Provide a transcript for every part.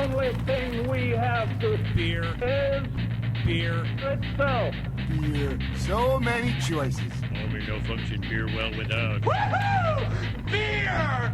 only thing we have to Beer. is Beer. itself. Beer. So many choices. Oh, we no function beer well without. Woohoo! Beer!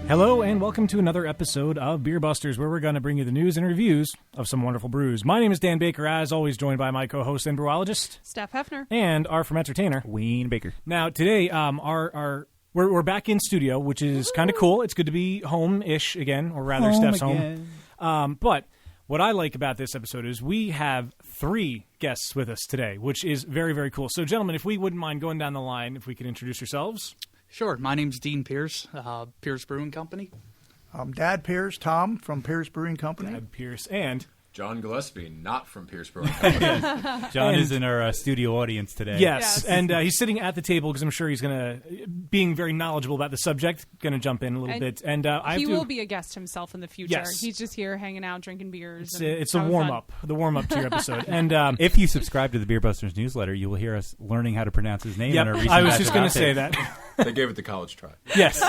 Hello and welcome to another episode of Beer Busters, where we're going to bring you the news and reviews of some wonderful brews. My name is Dan Baker, as always joined by my co-host and brewologist, Steph Hefner, and our from entertainer, Wayne Baker. Now today, we're back in studio, which is kind of cool. It's good to be home-ish again, or rather, Steph's home. But what I like about this episode is we have 3 guests with us today, which is very, very cool. So, gentlemen, if we wouldn't mind going down the line, if we could introduce yourselves. Sure. My name's Dean Pierce, Pierce Brewing Company. Dad Pierce, Tom from Pierce Brewing Company. Dad Pierce, and John Gillespie, not from Pierce Brewing Company. John is in our studio audience today. Yes. And he's sitting at the table because I'm sure he's going to, being very knowledgeable about the subject, going to jump in a little bit. And he will be a guest himself in the future. Yes. He's just here hanging out, drinking beers. It's a warm-up, the warm-up to your episode. And if you subscribe to the Beer Busters newsletter, you will hear us learning how to pronounce his name. Yep, On our recent I was just going to say that. They gave it the college try. Yes.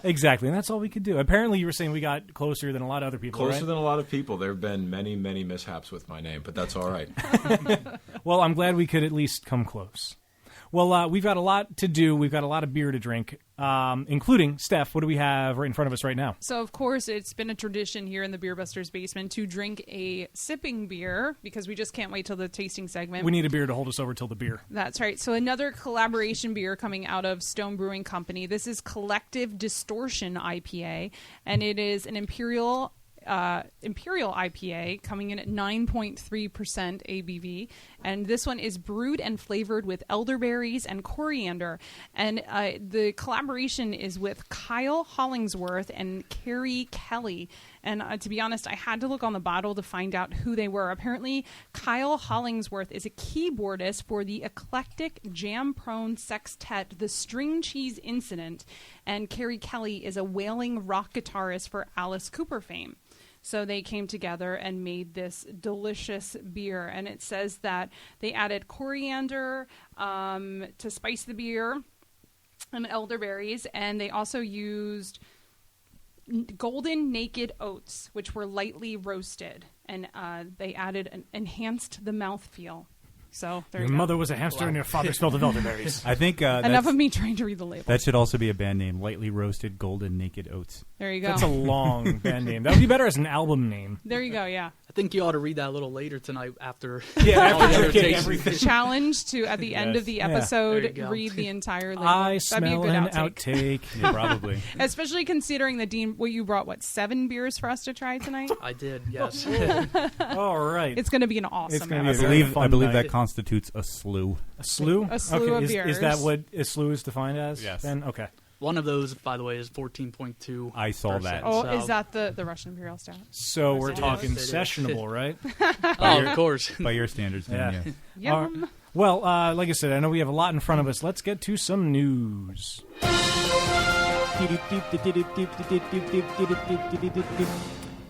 Exactly, and that's all we could do. Apparently, you were saying we got closer than a lot of other people, Closer right? than a lot of people. There have been many, many mishaps with my name, but that's all right. Well, I'm glad we could at least come close. Well, we've got a lot to do. We've got a lot of beer to drink, including, Steph, what do we have right in front of us right now? So, of course, it's been a tradition here in the Beer Busters basement to drink a sipping beer because we just can't wait till the tasting segment. We need a beer to hold us over till the beer. That's right. So another collaboration beer coming out of Stone Brewing Company. This is Collective Distortion IPA, and it is an Imperial IPA coming in at 9.3% ABV, and this one is brewed and flavored with elderberries and coriander, and the collaboration is with Kyle Hollingsworth and Carrie Kelly. And to be honest, I had to look on the bottle to find out who they were. Apparently, Kyle Hollingsworth is a keyboardist for the eclectic jam-prone sextet The String Cheese Incident, and Carrie Kelly is a wailing rock guitarist for Alice Cooper fame. So they came together and made this delicious beer. And it says that they added coriander to spice the beer and elderberries. And they also used golden naked oats, which were lightly roasted. And they added enhanced the mouthfeel. So there your you go. mother was a hamster and your father smelled of elderberries. I think enough of me trying to read the label. That should also be a band name: Lightly Roasted Golden Naked Oats. There you go. That's a long band name. That would be better as an album name. There you go. Yeah. I think you ought to read that a little later tonight after After other drinking tastes. everything. Challenge to at the end of the Yeah. There episode you go. read the entire label. I That'd be a smell good an outtake. outtake. Yeah, probably. Especially considering that Dean, what you brought, 7 beers for us to try tonight? I did, yes. All right. It's going to be an awesome It's gonna be a episode. very fun I believe night. that constitutes a slew. A slew? A slew of is beers. that what a slew is defined as? Yes. Then okay. One of those, by the way, is 14.2%. I saw that. Oh, so- is that the Russian Imperial Stout? So we're Yes, it talking is. sessionable, right? Oh, of course. By your standards, then, Yeah. yes. Yum. Well, like I said, I know we have a lot in front of us. Let's get to some news.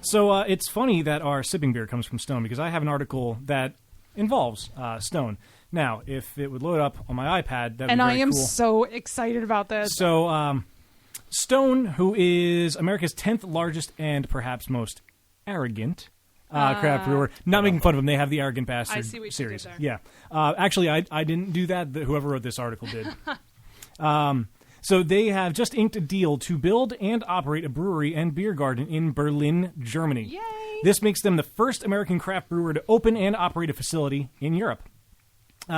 So it's funny that our sipping beer comes from Stone because I have an article that involves Stone. Now, if it would load up on my iPad, that would be And I very am cool. so excited about this. So, Stone, who is America's 10th largest and perhaps most arrogant craft brewer. Not making fun of them. They have the Arrogant Bastard I see what you series. did there. Yeah. Actually, I didn't do that. Whoever wrote this article did. So they have just inked a deal to build and operate a brewery and beer garden in Berlin, Germany. Yay! This makes them the first American craft brewer to open and operate a facility in Europe.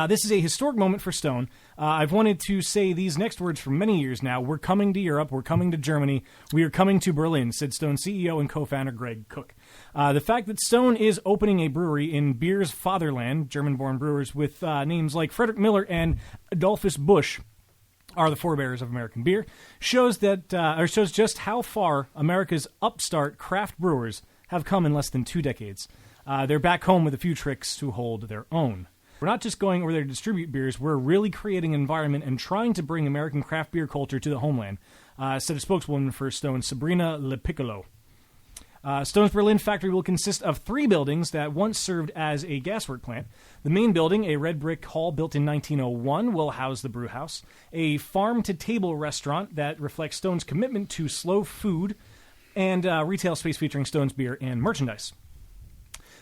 This is a historic moment for Stone. I've wanted to say these next words for many years now. We're coming to Europe. We're coming to Germany. We are coming to Berlin, said Stone CEO and co-founder Greg Cook. The fact that Stone is opening a brewery in beer's fatherland, German-born brewers with names like Frederick Miller and Adolphus Busch are the forebears of American beer, shows just how far America's upstart craft brewers have come in less than 2 decades. They're back home with a few tricks to hold their own. We're not just going over there to distribute beers, we're really creating an environment and trying to bring American craft beer culture to the homeland, said a spokeswoman for Stone, Sabrina LePiccolo. Stone's Berlin factory will consist of 3 buildings that once served as a gaswork plant. The main building, a red brick hall built in 1901, will house the brew house. A farm-to-table restaurant that reflects Stone's commitment to slow food, and retail space featuring Stone's beer and merchandise.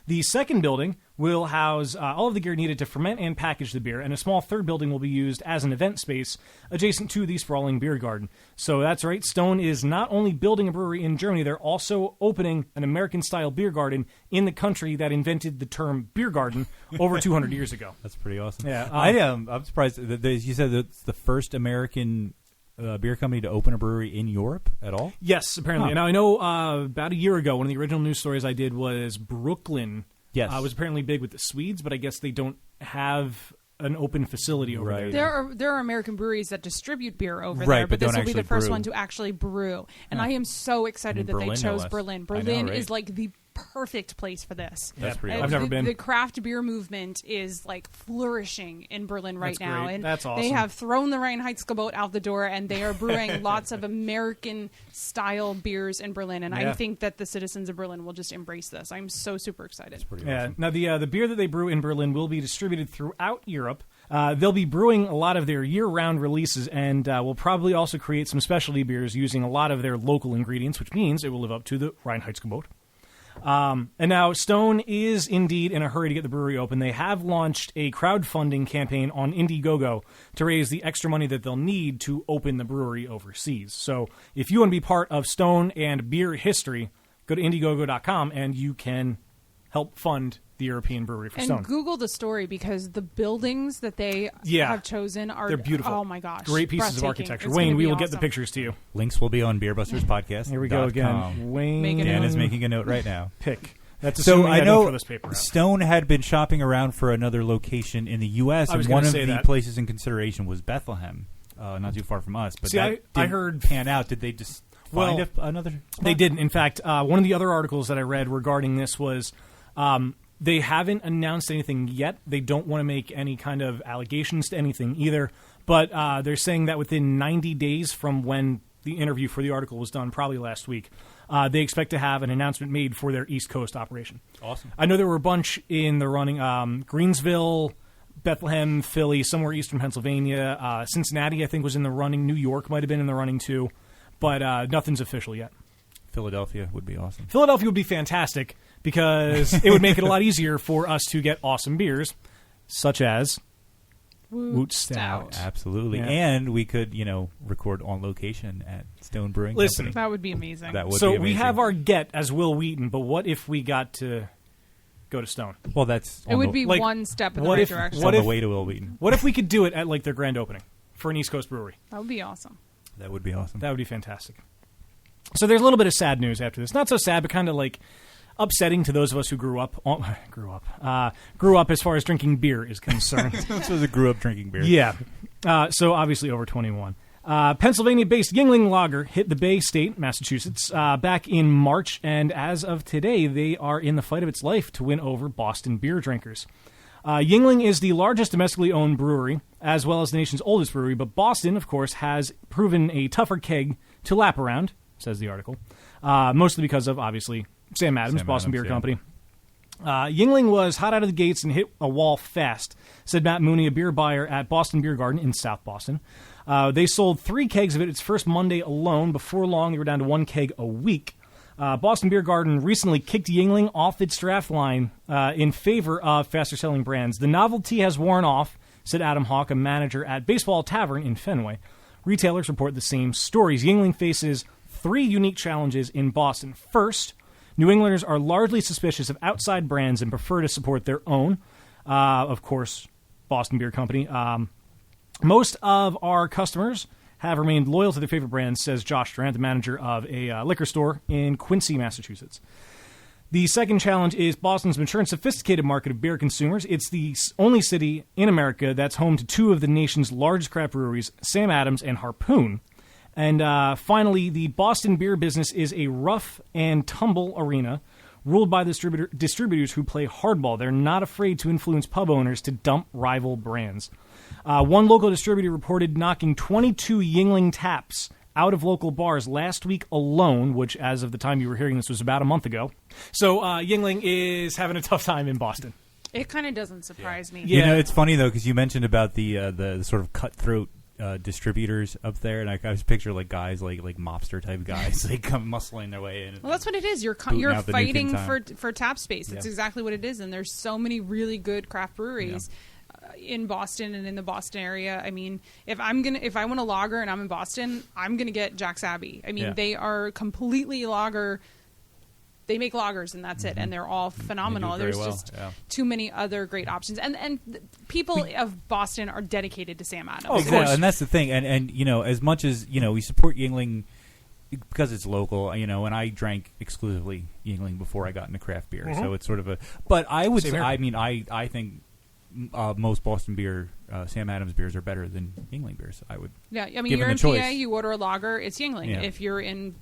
The second building will house all of the gear needed to ferment and package the beer, and a small third building will be used as an event space adjacent to the sprawling beer garden. So that's right, Stone is not only building a brewery in Germany, they're also opening an American-style beer garden in the country that invented the term beer garden over 200 years ago. That's pretty awesome. Yeah, I'm surprised that you said that it's the first American beer company to open a brewery in Europe at all? Yes, apparently. Now, I know about a year ago, one of the original news stories I did was Brooklyn. Yes. Was apparently big with the Swedes, but I guess they don't have an open facility over there. There are American breweries that distribute beer over Right, there, but this don't will be the actually first brew. one to actually brew. And I am so excited that Berlin, they no chose less. Berlin. I know, Berlin right? is like the perfect place for this. That's pretty I've awesome. never been. The craft beer movement is like flourishing in Berlin right That's now. great. And That's they awesome. have thrown the Reinheitsgebot out the door, and they are brewing lots of American style beers in Berlin. And Yeah. I think that the citizens of Berlin will just embrace this. I'm so super excited. Pretty Yeah. awesome. Now, the beer that they brew in Berlin will be distributed throughout Europe. They'll be brewing a lot of their year-round releases, and will probably also create some specialty beers using a lot of their local ingredients, which means it will live up to the Reinheitsgebot. And now Stone is indeed in a hurry to get the brewery open. They have launched a crowdfunding campaign on Indiegogo to raise the extra money that they'll need to open the brewery overseas. So if you want to be part of Stone and beer history, go to Indiegogo.com and you can help fund the European brewery for And Stone. Google the story, because the buildings that they have chosen are They're beautiful. Oh my gosh, Great pieces of breathtaking. architecture. It's Wayne, gonna we be will get the awesome. pictures to you. Links will be on Beerbusters Podcast. Here we go again. Wayne Make a Dan note. is making a note right now. pick. That's So assuming I don't know throw this paper out. Stone had been shopping around for another location in the U.S., I was and one gonna of say the that. places in consideration was Bethlehem, not too far from us. But See, that I didn't heard- pan out. Did they just find Well, another? They didn't. In fact, one of the other articles that I read regarding this was they haven't announced anything yet. They don't want to make any kind of allegations to anything either. But they're saying that within 90 days from when the interview for the article was done, probably last week, they expect to have an announcement made for their East Coast operation. Awesome. I know there were a bunch in the running. Greensville, Bethlehem, Philly, somewhere eastern Pennsylvania. Cincinnati, I think, was in the running. New York might have been in the running, too. But nothing's official yet. Philadelphia would be awesome. Philadelphia would be fantastic because it would make it a lot easier for us to get awesome beers, such as Woot Stout. Absolutely. Yeah. And we could, record on location at Stone Brewing Listen. Company. That would be amazing. That would So be we amazing. have our get as Will Wheaton, but what if we got to go to Stone? Well, that's it would be like, one step in the what right if- direction. on what the if- way to Will Wheaton. What if we could do it at like their grand opening for an East Coast brewery? That would be awesome. That would be awesome. That would be fantastic. So there's a little bit of sad news after this. Not so sad, but kind of like upsetting to those of us who grew up as far as drinking beer is concerned. This was a grew up drinking beer. Yeah. So obviously over 21. Pennsylvania-based Yingling Lager hit the Bay State, Massachusetts, back in March, and as of today, they are in the fight of its life to win over Boston beer drinkers. Yingling is the largest domestically owned brewery, as well as the nation's oldest brewery, but Boston, of course, has proven a tougher keg to lap around, says the article, mostly because of, obviously, Sam Adams, Boston Beer Company. Yingling was hot out of the gates and hit a wall fast, said Matt Mooney, a beer buyer at Boston Beer Garden in South Boston. They sold 3 kegs of it its first Monday alone. Before long, they were down to 1 keg a week. Boston Beer Garden recently kicked Yingling off its draft line in favor of faster-selling brands. The novelty has worn off, said Adam Hawk, a manager at Baseball Tavern in Fenway. Retailers report the same stories. Yingling faces 3 unique challenges in Boston. First, New Englanders are largely suspicious of outside brands and prefer to support their own. Of course, Boston Beer Company. Most of our customers have remained loyal to their favorite brands, says Josh Durant, the manager of a liquor store in Quincy, Massachusetts. The second challenge is Boston's mature and sophisticated market of beer consumers. It's the only city in America that's home to 2 of the nation's largest craft breweries, Sam Adams and Harpoon. And finally, the Boston beer business is a rough and tumble arena ruled by distributors who play hardball. They're not afraid to influence pub owners to dump rival brands. One local distributor reported knocking 22 Yingling taps out of local bars last week alone, which as of the time you were hearing this was about a month ago. So Yuengling is having a tough time in Boston. It kind of doesn't surprise me. Yeah. You know, it's funny though because you mentioned about the sort of cutthroat distributors up there, and I was picturing like guys like mobster type guys, they come muscling their way in. Well, that's what it is. You're Booting out the new fighting thing for tap space. That's exactly what it is. And there's so many really good craft breweries in Boston and in the Boston area. I mean, if I want a lager and I'm in Boston, I'm gonna get Jack's Abbey. I mean, they are completely lager. They make lagers and that's it, and they're all phenomenal. They do very There's well, just yeah. too many other great options, and people of Boston are dedicated to Sam Adams. Oh, of course. And that's the thing. And you know, as much as you know, we support Yuengling because it's local. You know, and I drank exclusively Yuengling before I got into craft beer, so it's sort of a. But I would Same say, here. I mean, I think most Boston beer, Sam Adams beers are better than Yuengling beers. I would. Yeah, I mean, Given you're the in choice. PA, you order a lager, it's Yuengling. Yeah. If you're in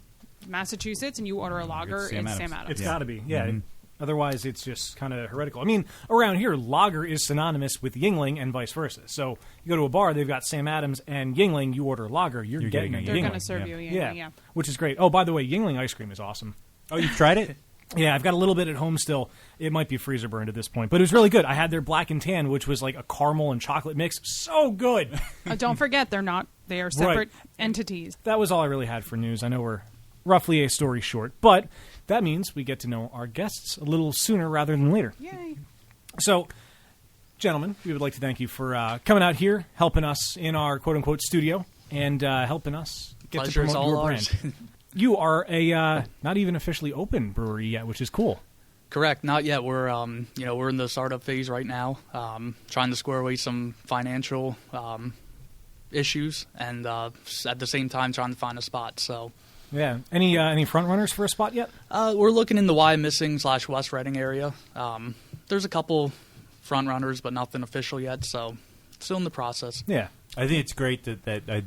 Massachusetts and you order a lager, It's Sam it's Adams. Sam Adams. It's Yeah. got to be, yeah. Mhm. Otherwise, it's just kind of heretical. I mean, around here, lager is synonymous with Yuengling and vice versa. So you go to a bar, they've got Sam Adams and Yuengling. You order a lager, you're getting getting a a They're Yuengling. going to serve Yeah. you a Yeah, Yuengling, yeah. which is great. Oh, by the way, Yuengling ice cream is awesome. Oh, you've tried it? Yeah, I've got a little bit at home still. It might be freezer burned at this point, but it was really good. I had their black and tan, which was like a caramel and chocolate mix. So good. Don't forget, they are separate entities. That was all I really had for news. I know we're roughly a story short, but that means we get to know our guests a little sooner rather than later. Yay. So, gentlemen, we would like to thank you for coming out here, helping us in our quote-unquote studio, and helping us get Pleasure's to promote all your ours. brand. You are a not even officially open brewery yet, which is cool. Correct. Not yet. We're we're in the startup phase right now, trying to square away some financial issues, and at the same time trying to find a spot. So Yeah. Any front runners for a spot yet? we're looking in the Wyomissing / West Reading area. There's a couple front runners, but nothing official yet. So still in the process. Yeah. I think it's great that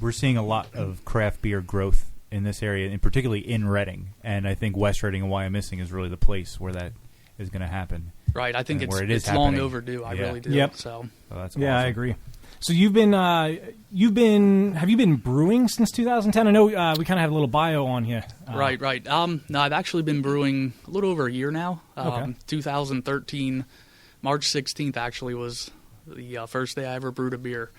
we're seeing a lot of craft beer growth in this area, and particularly in Reading. And I think West Reading and Wyomissing is really the place where that is going to happen. Right. I think And where it is it's long happening. overdue. I Yeah. really do. Yep. So So that's Yeah, I awesome. agree. So have you been brewing since 2010? I know we kind of have a little bio on you. Right. No, I've actually been brewing a little over a year now. Okay. 2013, March 16th actually was the first day I ever brewed a beer.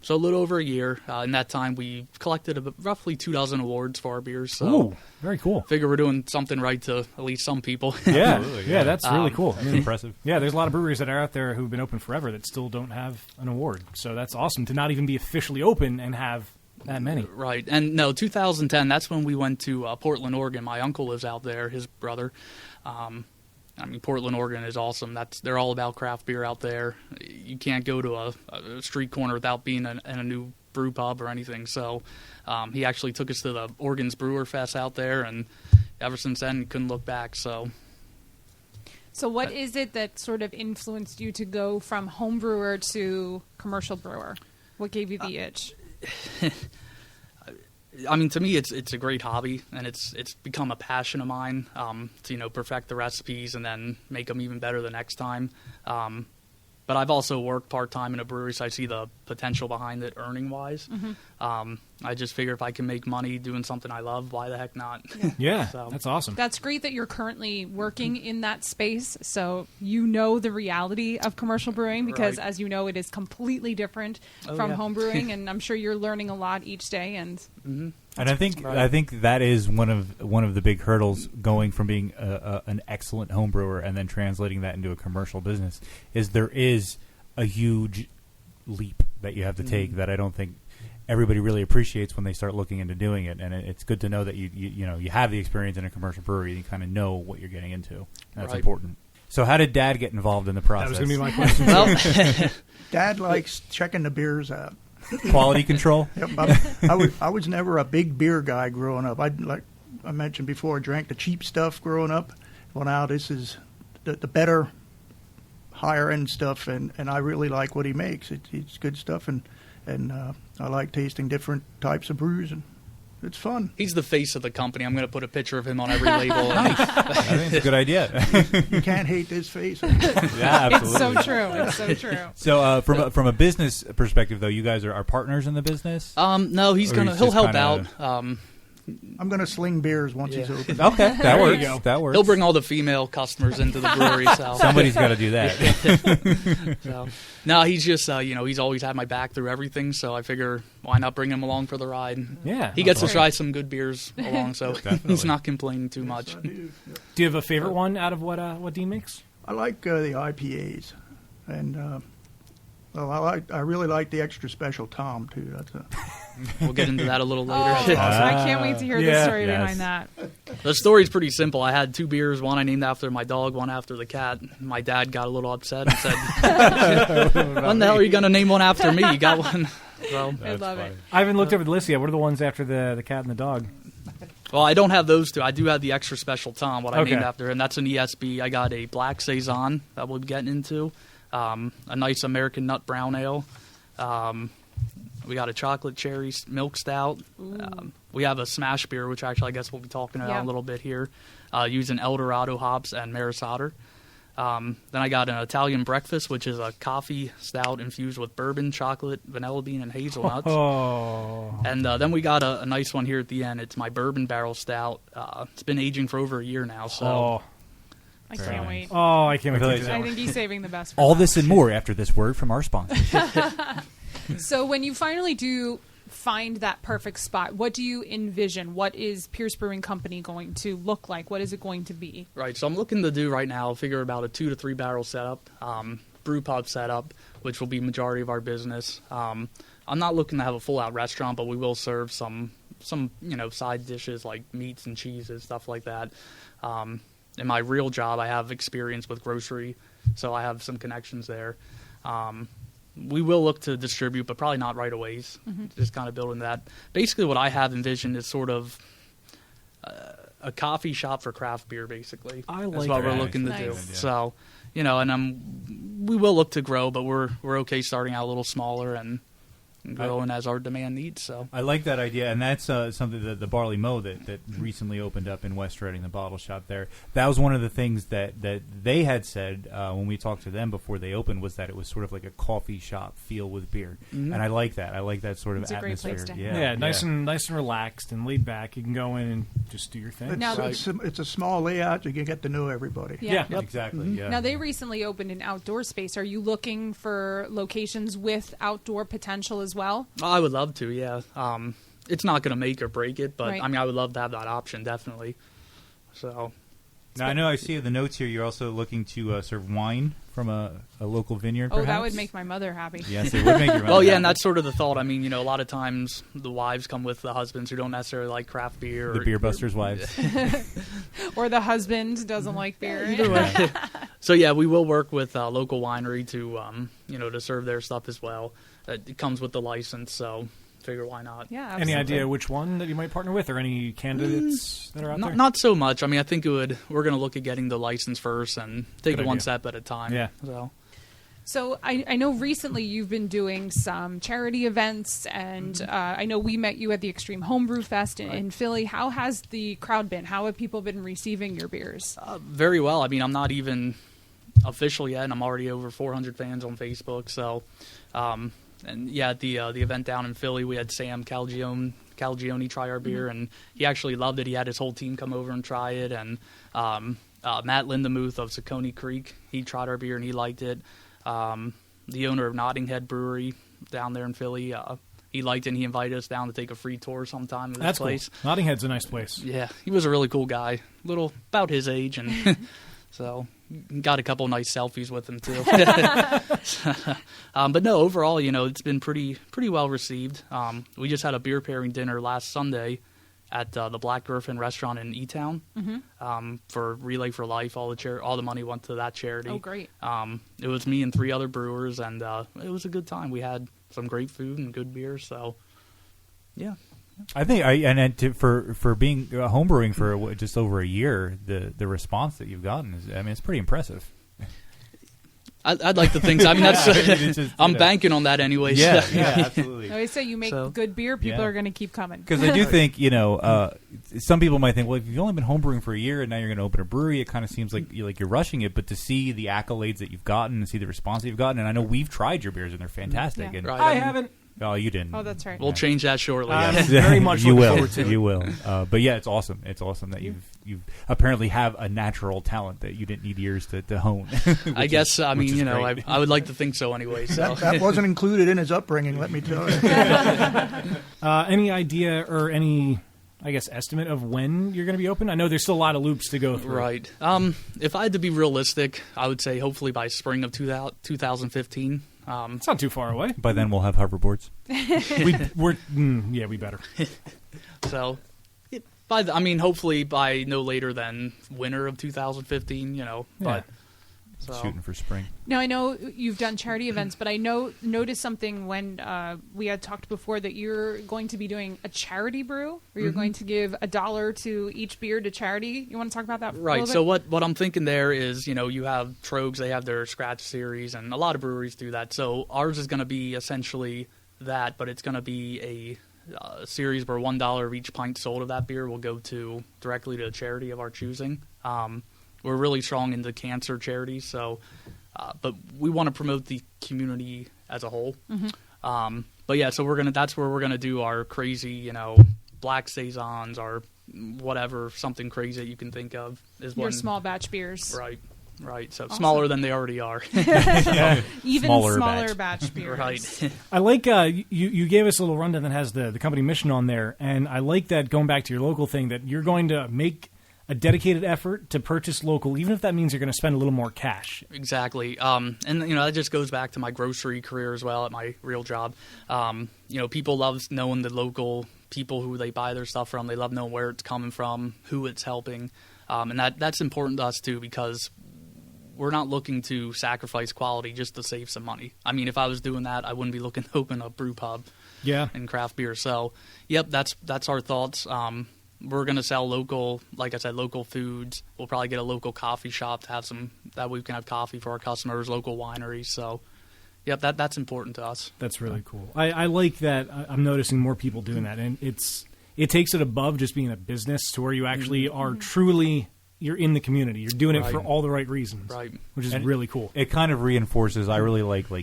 So a little over a year. In that time, we collected roughly 2 dozen awards for our beers. So Ooh, very cool. figure we're doing something right to at least some people. Yeah, Absolutely, yeah, that's really cool. I mean, Impressive. yeah, there's a lot of breweries that are out there who've been open forever that still don't have an award. So that's awesome to not even be officially open and have that many. Right. And no, 2010, that's when we went to Portland, Oregon. My uncle lives out there, his brother. I mean, Portland, Oregon is awesome. They're all about craft beer out there. You can't go to a street corner without being in a new brew pub or anything. So he actually took us to the Oregon's Brewer Fest out there, and ever since then, couldn't look back. So what is it that sort of influenced you to go from home brewer to commercial brewer? What gave you the itch? I mean, to me, it's a great hobby, and it's become a passion of mine to perfect the recipes and then make them even better the next time. But I've also worked part-time in a brewery, so I see the potential behind it earning-wise. I just figure if I can make money doing something I love, why the heck not? Yeah, So- that's awesome. That's great that you're currently working in that space, so you know the reality of commercial brewing because, Right. as you know, it is completely different Oh, from yeah. home brewing, and I'm sure you're learning a lot each day. And And I think that is one of the big hurdles going from being an excellent home brewer and then translating that into a commercial business is there is a huge leap that you have to take that I don't think everybody really appreciates when they start looking into doing it. And it's good to know that you have the experience in a commercial brewery and you kind of know what you're getting into. That's Right. important. So how did Dad get involved in the That process? was going to be my question. Well, Dad likes checking the beers out. Quality control. Yep, I was never a big beer guy growing up. Like I mentioned before, I drank the cheap stuff growing up. Well, now this is the better, higher end stuff, and I really like what he makes. It's good stuff, and I like tasting different types of brews. And It's fun. He's the face of the company. I'm going to put a picture of him on every label. I think it's a good idea. You can't hate this face. Yeah, absolutely. It's so true. It's so true. So from a business perspective, though, you guys are partners in the business? No, he'll help out. I'm going to sling beers once he's open. Okay, that works. That works. He'll bring all the female customers into the brewery. So Somebody's got to do that. so, no, he's just he's always had my back through everything. So I figure why not bring him along for the ride? Yeah, he gets to try some good beers along, so he's not complaining too much. I do. Do you have a favorite one out of what Dean makes? I like the IPAs, and I really like the extra special Tom too. We'll get into that a little later. I can't wait to hear the story Yes. behind that. The story's pretty simple. I had 2 beers, one I named after my dog, one after the cat. My dad got a little upset and said, when the hell are you going to name one after me? You got one. So, I love it. I haven't looked over the list yet. What are the ones after the cat and the dog? well, I don't have those 2. I do have the extra special Tom, what I Okay. named after him. That's an ESB. I got a black Saison that we'll be getting into, a nice American nut brown ale. We got a chocolate cherry milk stout. We have a smash beer, which actually I guess we'll be talking about a little bit here, using El Dorado hops and Maris Otter. Then I got an Italian breakfast, which is a coffee stout infused with bourbon, chocolate, vanilla bean, and hazelnuts. Oh, And then we got a nice one here at the end. It's my bourbon barrel stout. It's been aging for over a year now. So I can't wait. Oh, I can't wait to do that. I think he's saving the best for All last. this and more after this word from our sponsor. So when you finally do find that perfect spot, what do you envision? What is Pierce Brewing Company going to look like? What is it going to be? Right, so I'm looking to do right now, figure about a 2 to 3 barrel setup, brew pub setup, which will be majority of our business. I'm not looking to have a full out restaurant, but we will serve some side dishes like meats and cheeses, stuff like that. In my real job, I have experience with grocery, so I have some connections there. We will look to distribute, but probably not right away. Just kind of building that. Basically, what I have envisioned is sort of a coffee shop for craft beer, basically. I That's like what that. we're looking to Nice. do. Good So, and we will look to grow, but we're okay starting out a little smaller and growing as our demand needs. So I like that idea, and that's something that the Barley Mow that recently opened up in West Reading, the bottle shop there. That was one of the things that they had said when we talked to them before they opened, was that it was sort of like a coffee shop feel with beer, and I like that. I like that sort of It's a great atmosphere. place to Yeah, nice and relaxed and laid back. You can go in and just do your thing. Now- It's a small layout. You can get to know everybody. Yeah. exactly. Yeah. Now, they recently opened an outdoor space. Are you looking for locations with outdoor potential as well? I would love to, yeah. It's not going to make or break it, but Right. I mean, I would love to have that option, definitely. So Now, I know I see the notes here. You're also looking to serve wine from a local vineyard. Oh, that perhaps? would make my mother happy. Yes, it would make your. well, yeah, and that's sort of the thought. I mean, a lot of times the wives come with the husbands who don't necessarily like craft beer. the beer busters' wives. Or the husband doesn't like beer. Either way. So yeah, we will work with a local winery to to serve their stuff as well. It comes with the license, so figure why not. Yeah, Any absolutely. idea which one that you might partner with, or any candidates that are out there? Not so much. I mean, I think we're going to look at getting the license first and take Good it one idea. step at a time. Yeah. So I know recently you've been doing some charity events, and I know we met you at the Extreme Homebrew Fest in Philly. How has the crowd been? How have people been receiving your beers? Very well. I mean, I'm not even official yet, and I'm already over 400 fans on Facebook. So, and yeah, at the event down in Philly, we had Sam Calagione try our beer, and he actually loved it. He had his whole team come over and try it, and Matt Lindemuth of Saccone Creek, he tried our beer and he liked it. The owner of Notting Head Brewery down there in Philly, he liked it, and he invited us down to take a free tour sometime of this That's place. cool. Notting Head's a nice place. Yeah, he was a really cool guy, little about his age, and so got a couple nice selfies with him too. But no, overall, it's been pretty well received. We just had a beer pairing dinner last Sunday at the Black Griffin restaurant in E-Town for Relay for Life. All the money went to that charity. Oh, great. It was me and 3 other brewers, and it was a good time. We had some great food and good beer, so yeah. I think for being homebrewing for just over a year, the response that you've gotten is, I mean, it's pretty impressive. I'd like to think so. I mean, that's I'm banking on that anyway. Yeah, so. yeah, absolutely. I always say you make good beer, people are going to keep coming. Because I do think, some people might think, well, if you've only been homebrewing for a year and now you're going to open a brewery, it kind of seems like you're rushing it. But to see the accolades that you've gotten and see the response that you've gotten, and I know we've tried your beers and they're fantastic. Yeah. And Right, I haven't. Oh, you didn't. Oh, that's right. We'll change that shortly. Very much you looking will. forward to it. You will. But yeah, it's awesome. It's awesome that you apparently have a natural talent that you didn't need years to hone. I guess. I mean, great. I would like to think so anyway. So That wasn't included in his upbringing, let me tell you. Any idea or any, I guess, estimate of when you're going to be open? I know there's still a lot of loops to go through. right. If I had to be realistic, I would say hopefully by spring of 2015. It's not too far away. By then we'll have hoverboards. We better. So, hopefully by no later than winter of 2015. But so. Shooting for spring. Now, I know you've done charity events, but I noticed something when we had talked before that you're going to be doing a charity brew, where you're going to give $1 to each beer to charity. You want to talk about that? Right. So what I'm thinking there is, you have Trogs, they have their scratch series, and a lot of breweries do that. So ours is going to be essentially that, but it's going to be a series where $1 of each pint sold of that beer will go directly to a charity of our choosing. We're really strong in the cancer charities, so but we want to promote the community as a whole. But yeah, so that's where we're gonna do our crazy, black saisons or whatever, something crazy that you can think of is your small batch beers. Right. So smaller than they already are. Even smaller batch beers. Right. I like you gave us a little rundown that has the company mission on there, and I like that, going back to your local thing, that you're going to make a dedicated effort to purchase local, even if that means you're going to spend a little more cash. Exactly. And that just goes back to my grocery career as well at my real job. People love knowing the local people who they buy their stuff from. They love knowing where it's coming from, who it's helping. And that's important to us too, because we're not looking to sacrifice quality just to save some money. I mean, if I was doing that, I wouldn't be looking to open a brew pub and craft beer. So, yep, that's our thoughts. We're going to sell local, like I said, local foods. We'll probably get a local coffee shop to have that we can have coffee for our customers, local wineries. So, yep, that's important to us. That's really cool. I like that. I'm noticing more people doing that, and it takes it above just being a business to where you actually are truly, you're in the community. You're doing it for all the right reasons, which is really cool. It kind of reinforces. I really like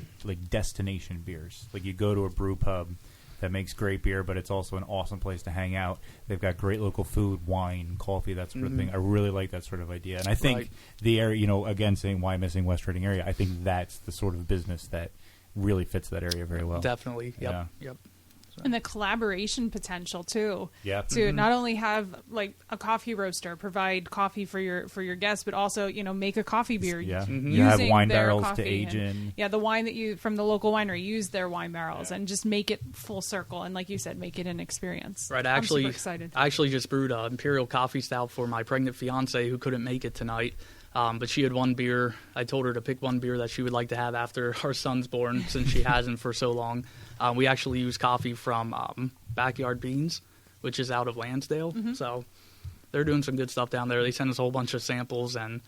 destination beers. Like, you go to a brew pub that makes great beer, but it's also an awesome place to hang out. They've got great local food, wine, coffee, that sort of thing. I really like that sort of idea. And I think the area, again, saying Wyomissing, West Reading area, I think that's the sort of business that really fits that area very well. Definitely. Yep. And the collaboration potential too. Yeah. To not only have like a coffee roaster provide coffee for your guests, but also make a coffee beer. Yeah. You have wine barrels to age in. Yeah, the wine that you from the local winery, use their wine barrels and just make it full circle. And like you said, make it an experience. Right. I'm super excited. I actually just brewed an Imperial Coffee Stout for my pregnant fiance who couldn't make it tonight. But she had one beer. I told her to pick one beer that she would like to have after our son's born, since she hasn't for so long. We actually use coffee from Backyard Beans, which is out of Lansdale. So they're doing some good stuff down there. They sent us a whole bunch of samples, and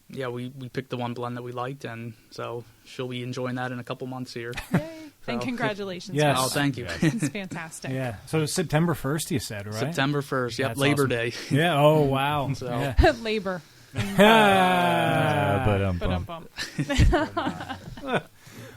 we picked the one blend that we liked, and so she'll be enjoying that in a couple months here. Yay. And congratulations. Yes. Oh, thank you. It's fantastic. Yeah. So September 1st, you said, right? September 1st. Yep. That's Labor awesome. Day. Yeah. Oh, wow. So. Yeah. Labor.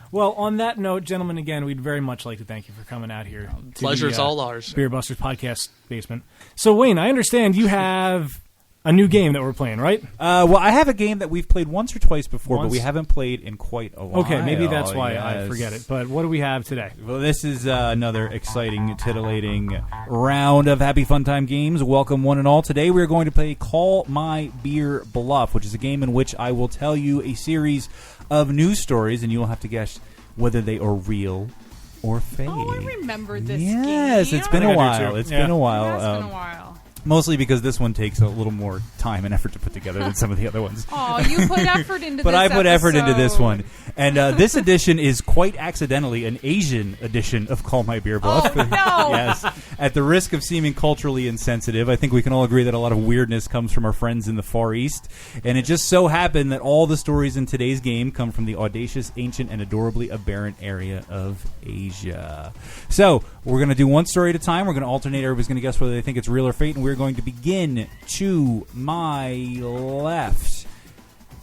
Well, on that note, gentlemen, again, we'd very much like to thank you for coming out here. Pleasure's all ours. Beer Busters podcast basement. So, Wayne, I understand you have a new game that we're playing, right? Well, I have a game that we've played once or twice before, but we haven't played in quite a while. Okay, maybe that's why I forget it. But what do we have today? Well, this is another exciting, titillating round of Happy Fun Time games. Welcome, one and all. Today we are going to play Call My Beer Bluff, which is a game in which I will tell you a series of news stories, and you will have to guess whether they are real or fake. Oh, I remember this game. Yes, it's been a while. It's been a while. It has been a while. Mostly because this one takes a little more time and effort to put together than some of the other ones. Oh, you put effort into But this I put effort into this episode. one. And this edition is quite accidentally an Asian edition of Call My Beer Bluff. Oh, no. Yes. At the risk of seeming culturally insensitive, I think we can all agree that a lot of weirdness comes from our friends in the Far East. And it just so happened that all the stories in today's game come from the audacious, ancient, and adorably aberrant area of Asia. So, we're going to do one story at a time. We're going to alternate. Everybody's going to guess whether they think it's real or fake. And we're going to begin to my left.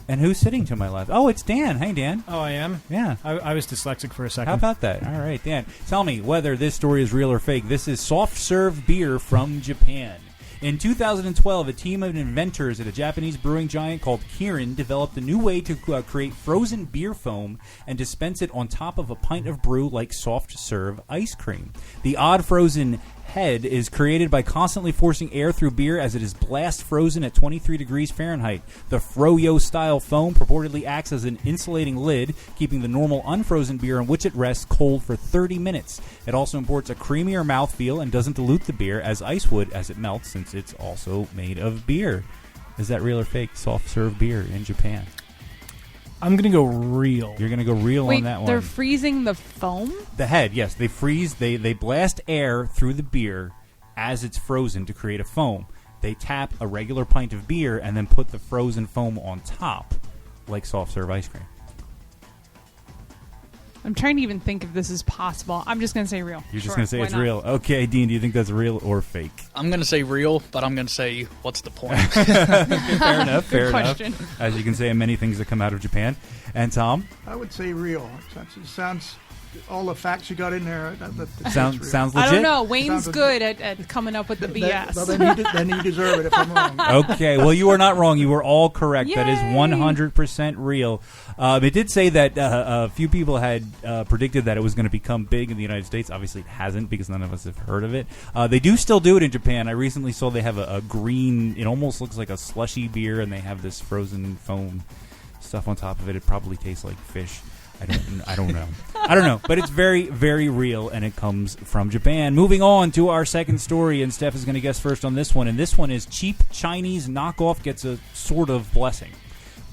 And who's sitting to my left? Oh, it's Dan. Hey, Dan. Oh, I am? Yeah. I was dyslexic for a second. How about that? All right, Dan. Tell me whether this story is real or fake. This is soft serve beer from Japan. In 2012, a team of inventors at a Japanese brewing giant called Kirin developed a new way to create frozen beer foam and dispense it on top of a pint of brew like soft serve ice cream. The odd frozen head is created by constantly forcing air through beer as it is blast frozen at 23 degrees Fahrenheit. The froyo-style foam purportedly acts as an insulating lid, keeping the normal unfrozen beer on which it rests cold for 30 minutes. It also imports a creamier mouthfeel and doesn't dilute the beer as ice would as it melts, since it's also made of beer. Is that real or fake? Soft serve beer in Japan. I'm going to go real. You're going to go real Wait, on that one. they're freezing the foam? The head, yes. They freeze, they blast air through the beer as it's frozen to create a foam. They tap a regular pint of beer and then put the frozen foam on top, like soft serve ice cream. I'm trying to even think if this is possible. I'm just going to say real. You're just Sure, going to say why it's not? real. Okay, Dean, do you think that's real or fake? I'm going to say real, but I'm going to say, what's the point? Fair enough, Good fair question. enough. As you can say in many things that come out of Japan. And Tom? I would say real. It sounds all the facts you got in there. That Sounds real. sounds legit? I don't know. Wayne's Sounds good at coming up with the BS. Well, then you deserve it if I'm wrong. Okay, well, you are not wrong. You were all correct. That is Yay! 100% real. It did say that a few people had predicted that it was going to become big in the United States. Obviously, it hasn't because none of us have heard of it. They do still do it in Japan. I recently saw they have a green, it almost looks like a slushy beer, and they have this frozen foam stuff on top of it. It probably tastes like fish. I don't know. I don't know. But it's very, very real, and it comes from Japan. Moving on to our second story, and Steph is going to guess first on this one. And this one is cheap Chinese knockoff gets a sort of blessing.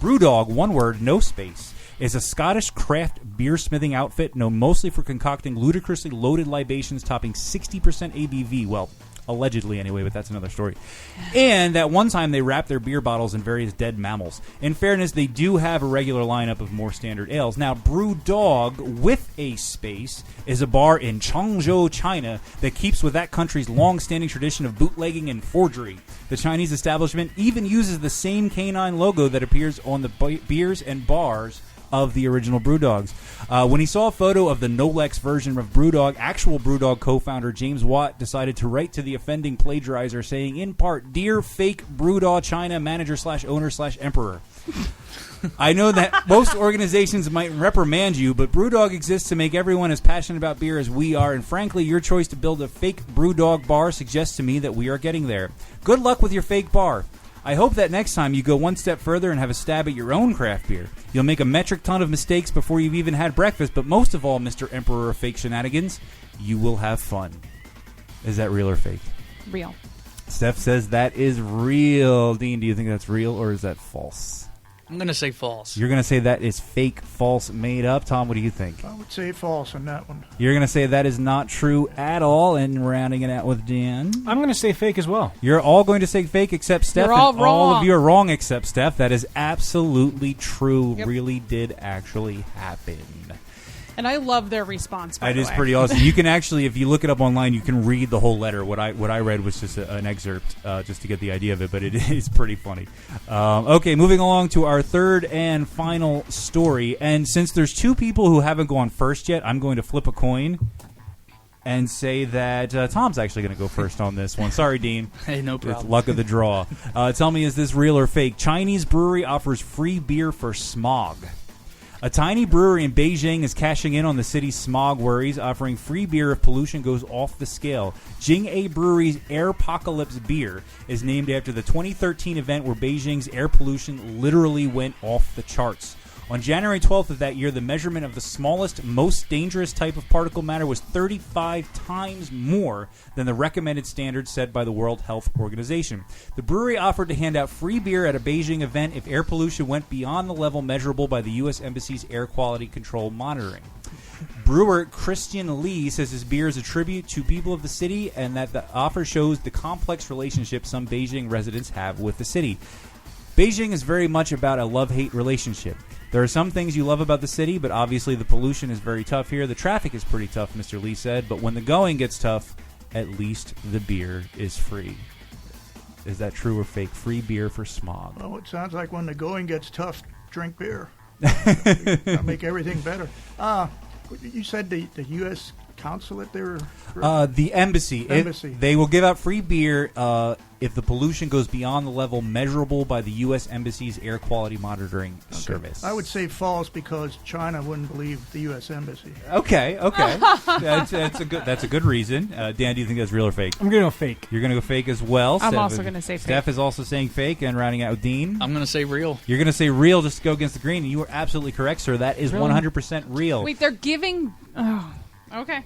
Brewdog, one word, no space, is a Scottish craft beer smithing outfit known mostly for concocting ludicrously loaded libations topping 60% ABV. Well, allegedly anyway, but that's another story. And at one time they wrapped their beer bottles in various dead mammals. In fairness, they do have a regular lineup of more standard ales. Now, Brewdog, with a space, is a bar in Changzhou, China that keeps with that country's long-standing tradition of bootlegging and forgery. The Chinese establishment even uses the same canine logo that appears on the beers and bars of the original Brewdogs. When he saw a photo of the Nolex version of Brewdog, actual Brewdog co-founder James Watt decided to write to the offending plagiarizer saying, in part, "Dear fake Brewdog China manager/owner/emperor. I know that most organizations might reprimand you, but Brewdog exists to make everyone as passionate about beer as we are, and frankly, your choice to build a fake Brewdog bar suggests to me that we are getting there. Good luck with your fake bar. I hope that next time you go one step further and have a stab at your own craft beer. You'll make a metric ton of mistakes before you've even had breakfast, but most of all, Mr. Emperor of Fake Shenanigans, you will have fun." Is that real or fake? Real. Steph says that is real. Dean, do you think that's real or is that false? I'm going to say false. You're going to say that is fake, false, made up. Tom, what do you think? I would say false on that one. You're going to say that is not true at all, and rounding it out with Dan. I'm going to say fake as well. You're all going to say fake except Steph. You're all and all of wrong. you are wrong except Steph. That is absolutely true. Yep. Really did actually happen. And I love their response, by It the is way. pretty awesome. You can actually, if you look it up online, you can read the whole letter. What I read was just an excerpt, just to get the idea of it, but it is pretty funny. Okay, moving along to our third and final story. And since there's two people who haven't gone first yet, I'm going to flip a coin and say that Tom's actually going to go first on this one. Sorry, Dean. Hey, no It's problem. luck of the draw. Tell me, is this real or fake? Chinese brewery offers free beer for smog. A tiny brewery in Beijing is cashing in on the city's smog worries, offering free beer if pollution goes off the scale. Jing-A Brewery's Airpocalypse beer is named after the 2013 event where Beijing's air pollution literally went off the charts. On January 12th of that year, the measurement of the smallest, most dangerous type of particle matter was 35 times more than the recommended standard set by the World Health Organization. The brewery offered to hand out free beer at a Beijing event if air pollution went beyond the level measurable by the U.S. Embassy's air quality control monitoring. Brewer Christian Lee says his beer is a tribute to people of the city and that the offer shows the complex relationship some Beijing residents have with the city. Beijing is very much about a love-hate relationship. There are some things you love about the city, but obviously the pollution is very tough here. The traffic is pretty tough, Mr. Lee said, but when the going gets tough, at least the beer is free. Is that true or fake? Free beer for smog. Well, it sounds like when the going gets tough, drink beer. That'll make everything better. You said the U.S. consulate there? The embassy. They will give out free beer if the pollution goes beyond the level measurable by the U.S. Embassy's air quality monitoring service. I would say false because China wouldn't believe the U.S. Embassy. Okay. That's a good reason. Dan, do you think that's real or fake? I'm going to go fake. You're going to go fake as well. I'm also going to say fake. Steph is also saying fake, and rounding out with Dean. I'm going to say real. You're going to say real just to go against the grain, and you are absolutely correct, sir. That is 100% real. Wait, they're giving... Oh, okay.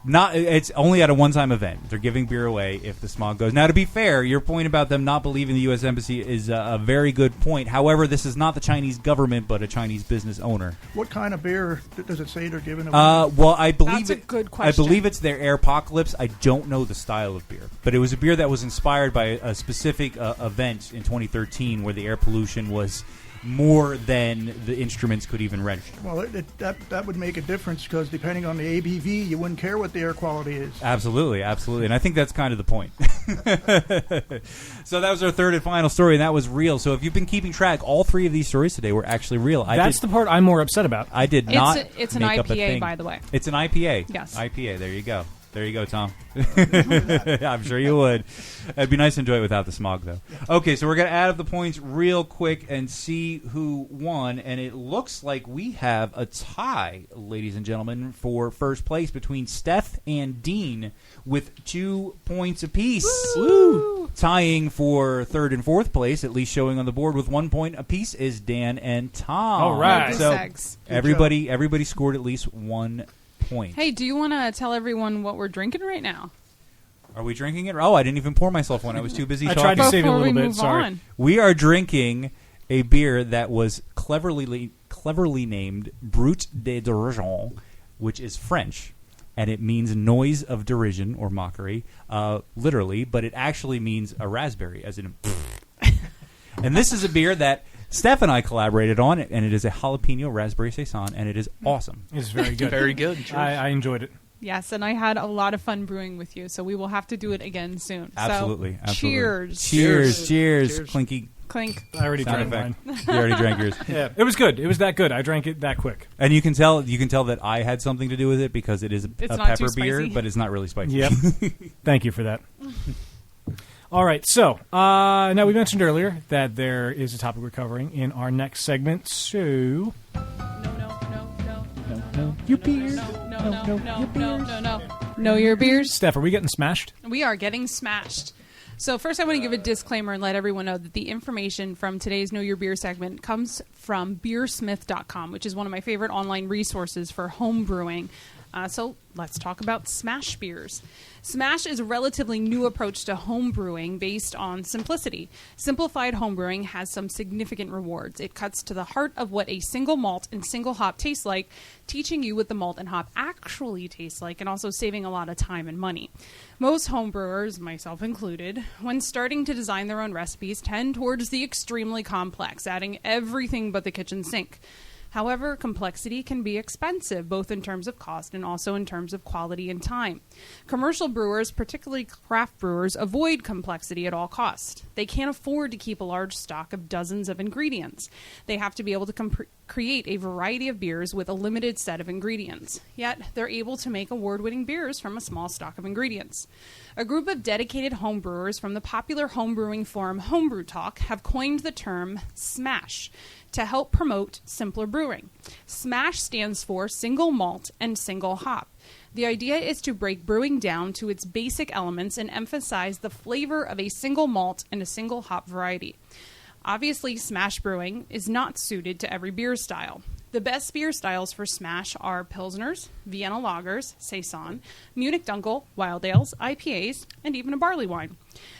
It's only at a one-time event. They're giving beer away if the smog goes. Now, to be fair, your point about them not believing the U.S. Embassy is a very good point. However, this is not the Chinese government, but a Chinese business owner. What kind of beer does it say they're giving away? Well, I believe That's a good question. I believe it's their Airpocalypse. I don't know the style of beer, but it was a beer that was inspired by a specific event in 2013 where the air pollution was more than the instruments could even register. Well, that would make a difference because depending on the ABV, you wouldn't care what the air quality is. Absolutely, and I think that's kind of the point. So that was our third and final story, and that was real. So if you've been keeping track, all three of these stories today were actually real. That's the part I'm more upset about. I did not. It's an make up a IPA, thing. by the way. It's an IPA. Yes. IPA. There you go. There you go, Tom. I'm sure you would. It'd be nice to enjoy it without the smog, though. Okay, so we're going to add up the points real quick and see who won. And it looks like we have a tie, ladies and gentlemen, for first place between Steph and Dean with 2 points apiece. Woo! Tying for third and fourth place, at least showing on the board with 1 point apiece, is Dan and Tom. All right. So everybody scored at least 1 point. Hey, do you want to tell everyone what we're drinking right now? Are we drinking it? Oh, I didn't even pour myself one. I was too busy talking. I tried to save it a little bit. Move Sorry. on. We are drinking a beer that was cleverly named Brut de dérision, which is French, and it means noise of derision or mockery, literally, but it actually means a raspberry, as in And this is a beer that Steph and I collaborated on, and it is a jalapeno raspberry saison, and it is awesome. It's very good. Very good. I enjoyed it. Yes, and I had a lot of fun brewing with you, so we will have to do it again soon. Absolutely. So, cheers. Cheers. Clinky. Clink. I already Sound drank effect. mine. You already drank yours. Yeah, it was good. It was that good. I drank it that quick. And you can tell that I had something to do with it because it is a It's not pepper too beer, spicy. but it's not really spicy. Yep. Thank you for that. All right, so now we mentioned earlier that there is a topic we're covering in our next segment, so... No, your beers. No. Know your beers. Steph, are we getting smashed? We are getting smashed. So first I want to give a disclaimer and let everyone know that the information from today's Know Your Beer segment comes from beersmith.com, which is one of my favorite online resources for home brewing. So let's talk about smash beers. Smash is a relatively new approach to home brewing based on simplicity. Simplified home brewing has some significant rewards. It cuts to the heart of what a single malt and single hop tastes like, teaching you what the malt and hop actually taste like, and also saving a lot of time and money. Most home brewers, myself included, when starting to design their own recipes, tend towards the extremely complex, adding everything but the kitchen sink. However, complexity can be expensive, both in terms of cost and also in terms of quality and time. Commercial brewers, particularly craft brewers, avoid complexity at all costs. They can't afford to keep a large stock of dozens of ingredients. They have to be able to create a variety of beers with a limited set of ingredients. Yet, they're able to make award-winning beers from a small stock of ingredients. A group of dedicated homebrewers from the popular homebrewing forum Homebrew Talk have coined the term SMASH to help promote simpler brewing. SMASH stands for single malt and single hop. The idea is to break brewing down to its basic elements and emphasize the flavor of a single malt and a single hop variety. Obviously, smash brewing is not suited to every beer style. The best beer styles for smash are Pilsners, Vienna Lagers, Saison, Munich Dunkel, Wild Ales, IPAs, and even a barley wine.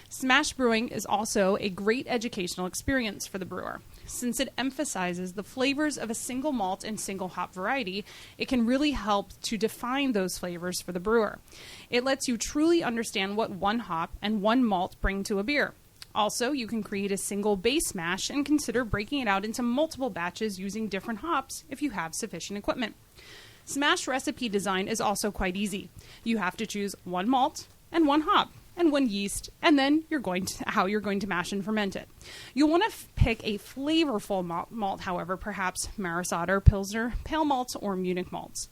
Smash brewing is also a great educational experience for the brewer. Since it emphasizes the flavors of a single malt and single hop variety, it can really help to define those flavors for the brewer. It lets you truly understand what one hop and one malt bring to a beer. Also, you can create a single base mash and consider breaking it out into multiple batches using different hops if you have sufficient equipment. Smash recipe design is also quite easy. You have to choose one malt and one hop and one yeast, and then how you're going to mash and ferment it. You'll want to pick a flavorful malt, however, perhaps Maris Otter, Pilsner, Pale malts, or Munich malts.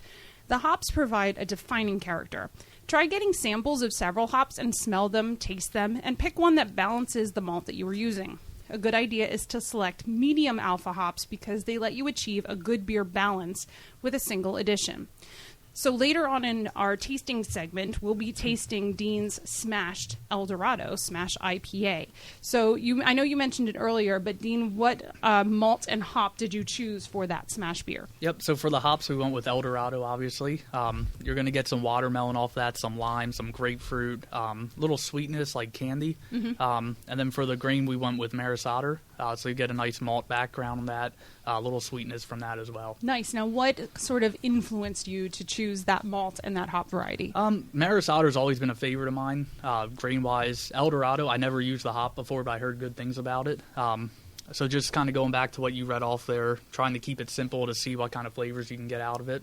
The hops provide a defining character. Try getting samples of several hops and smell them, taste them, and pick one that balances the malt that you are using. A good idea is to select medium alpha hops because they let you achieve a good beer balance with a single addition. So later on in our tasting segment, we'll be tasting Dean's Smashed El Dorado Smash IPA. So I know you mentioned it earlier, but Dean, what malt and hop did you choose for that smash beer? Yep, so for the hops, we went with El Dorado, obviously. You're going to get some watermelon off that, some lime, some grapefruit, little sweetness like candy. And then for the grain, we went with Maris Otter. So you get a nice malt background on that, a little sweetness from that as well. Nice. Now, what sort of influenced you to choose that malt and that hop variety? Maris Otter's always been a favorite of mine, grain-wise. El Dorado, I never used the hop before, but I heard good things about it. So just kind of going back to what you read off there, trying to keep it simple to see what kind of flavors you can get out of it.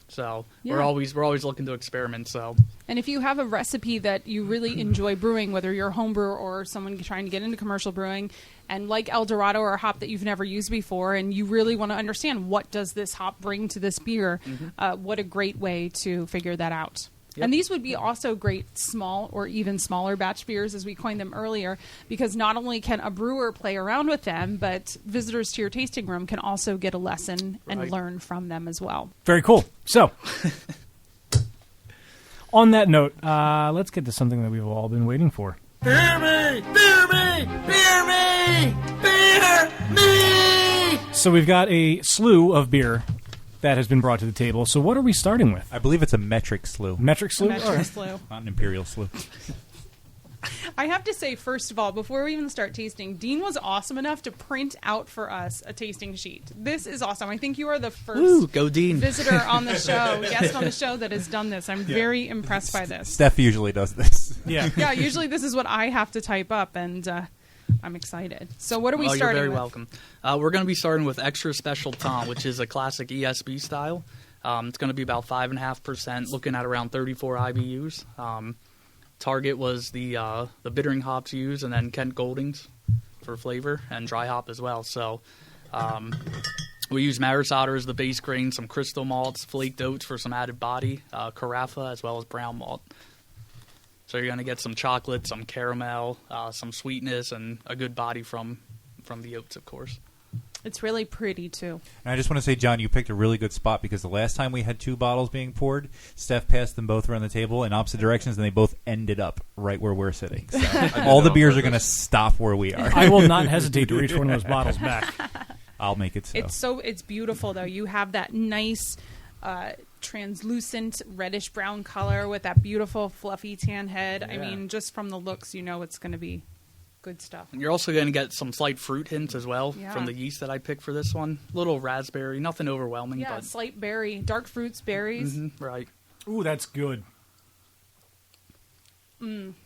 So yeah. we're always looking to experiment. So, and if you have a recipe that you really enjoy brewing, whether you're a home brewer or someone trying to get into commercial brewing, and like El Dorado or a hop that you've never used before, and you really want to understand what does this hop bring to this beer, what a great way to figure that out. Yep. And these would be also great small or even smaller batch beers, as we coined them earlier, because not only can a brewer play around with them, but visitors to your tasting room can also get a lesson and learn from them as well. Very cool. So, on that note, let's get to something that we've all been waiting for. Beer me! Beer me! Beer me! Beer me! So we've got a slew of beer that has been brought to the table. So what are we starting with? I believe it's a metric slew. Metric slew? Metric slew. Not an imperial slew. I have to say, first of all, before we even start tasting, Dean was awesome enough to print out for us a tasting sheet. This is awesome. I think you are the first go Dean. visitor on the show, guest on the show that has done this. I'm very impressed by this. Steph usually does this. Yeah, usually this is what I have to type up, and I'm excited. So what are we starting with? You're very welcome. We're going to be starting with Extra Special Tom, which is a classic ESB style. It's going to be about 5.5%, looking at around 34 IBUs. Target was the bittering hops used, and then Kent Goldings for flavor, and dry hop as well. So we use Maris Otter as the base grain, some crystal malts, flaked oats for some added body, carafa, as well as brown malt. So you're going to get some chocolate, some caramel, some sweetness, and a good body from the oats, of course. It's really pretty, too. And I just want to say, John, you picked a really good spot because the last time we had two bottles being poured, Steph passed them both around the table in opposite directions, and they both ended up right where we're sitting. So all the beers are going to stop where we are. I will not hesitate to reach one of those bottles back. I'll make it so. It's beautiful, though. You have that nice translucent reddish brown color with that beautiful fluffy tan head. Yeah. I mean, just from the looks, you know it's going to be good stuff. And you're also going to get some slight fruit hints as well from the yeast that I picked for this one. Little raspberry, nothing overwhelming. Yeah, but slight berry, dark fruits, berries. Right. Ooh, that's good.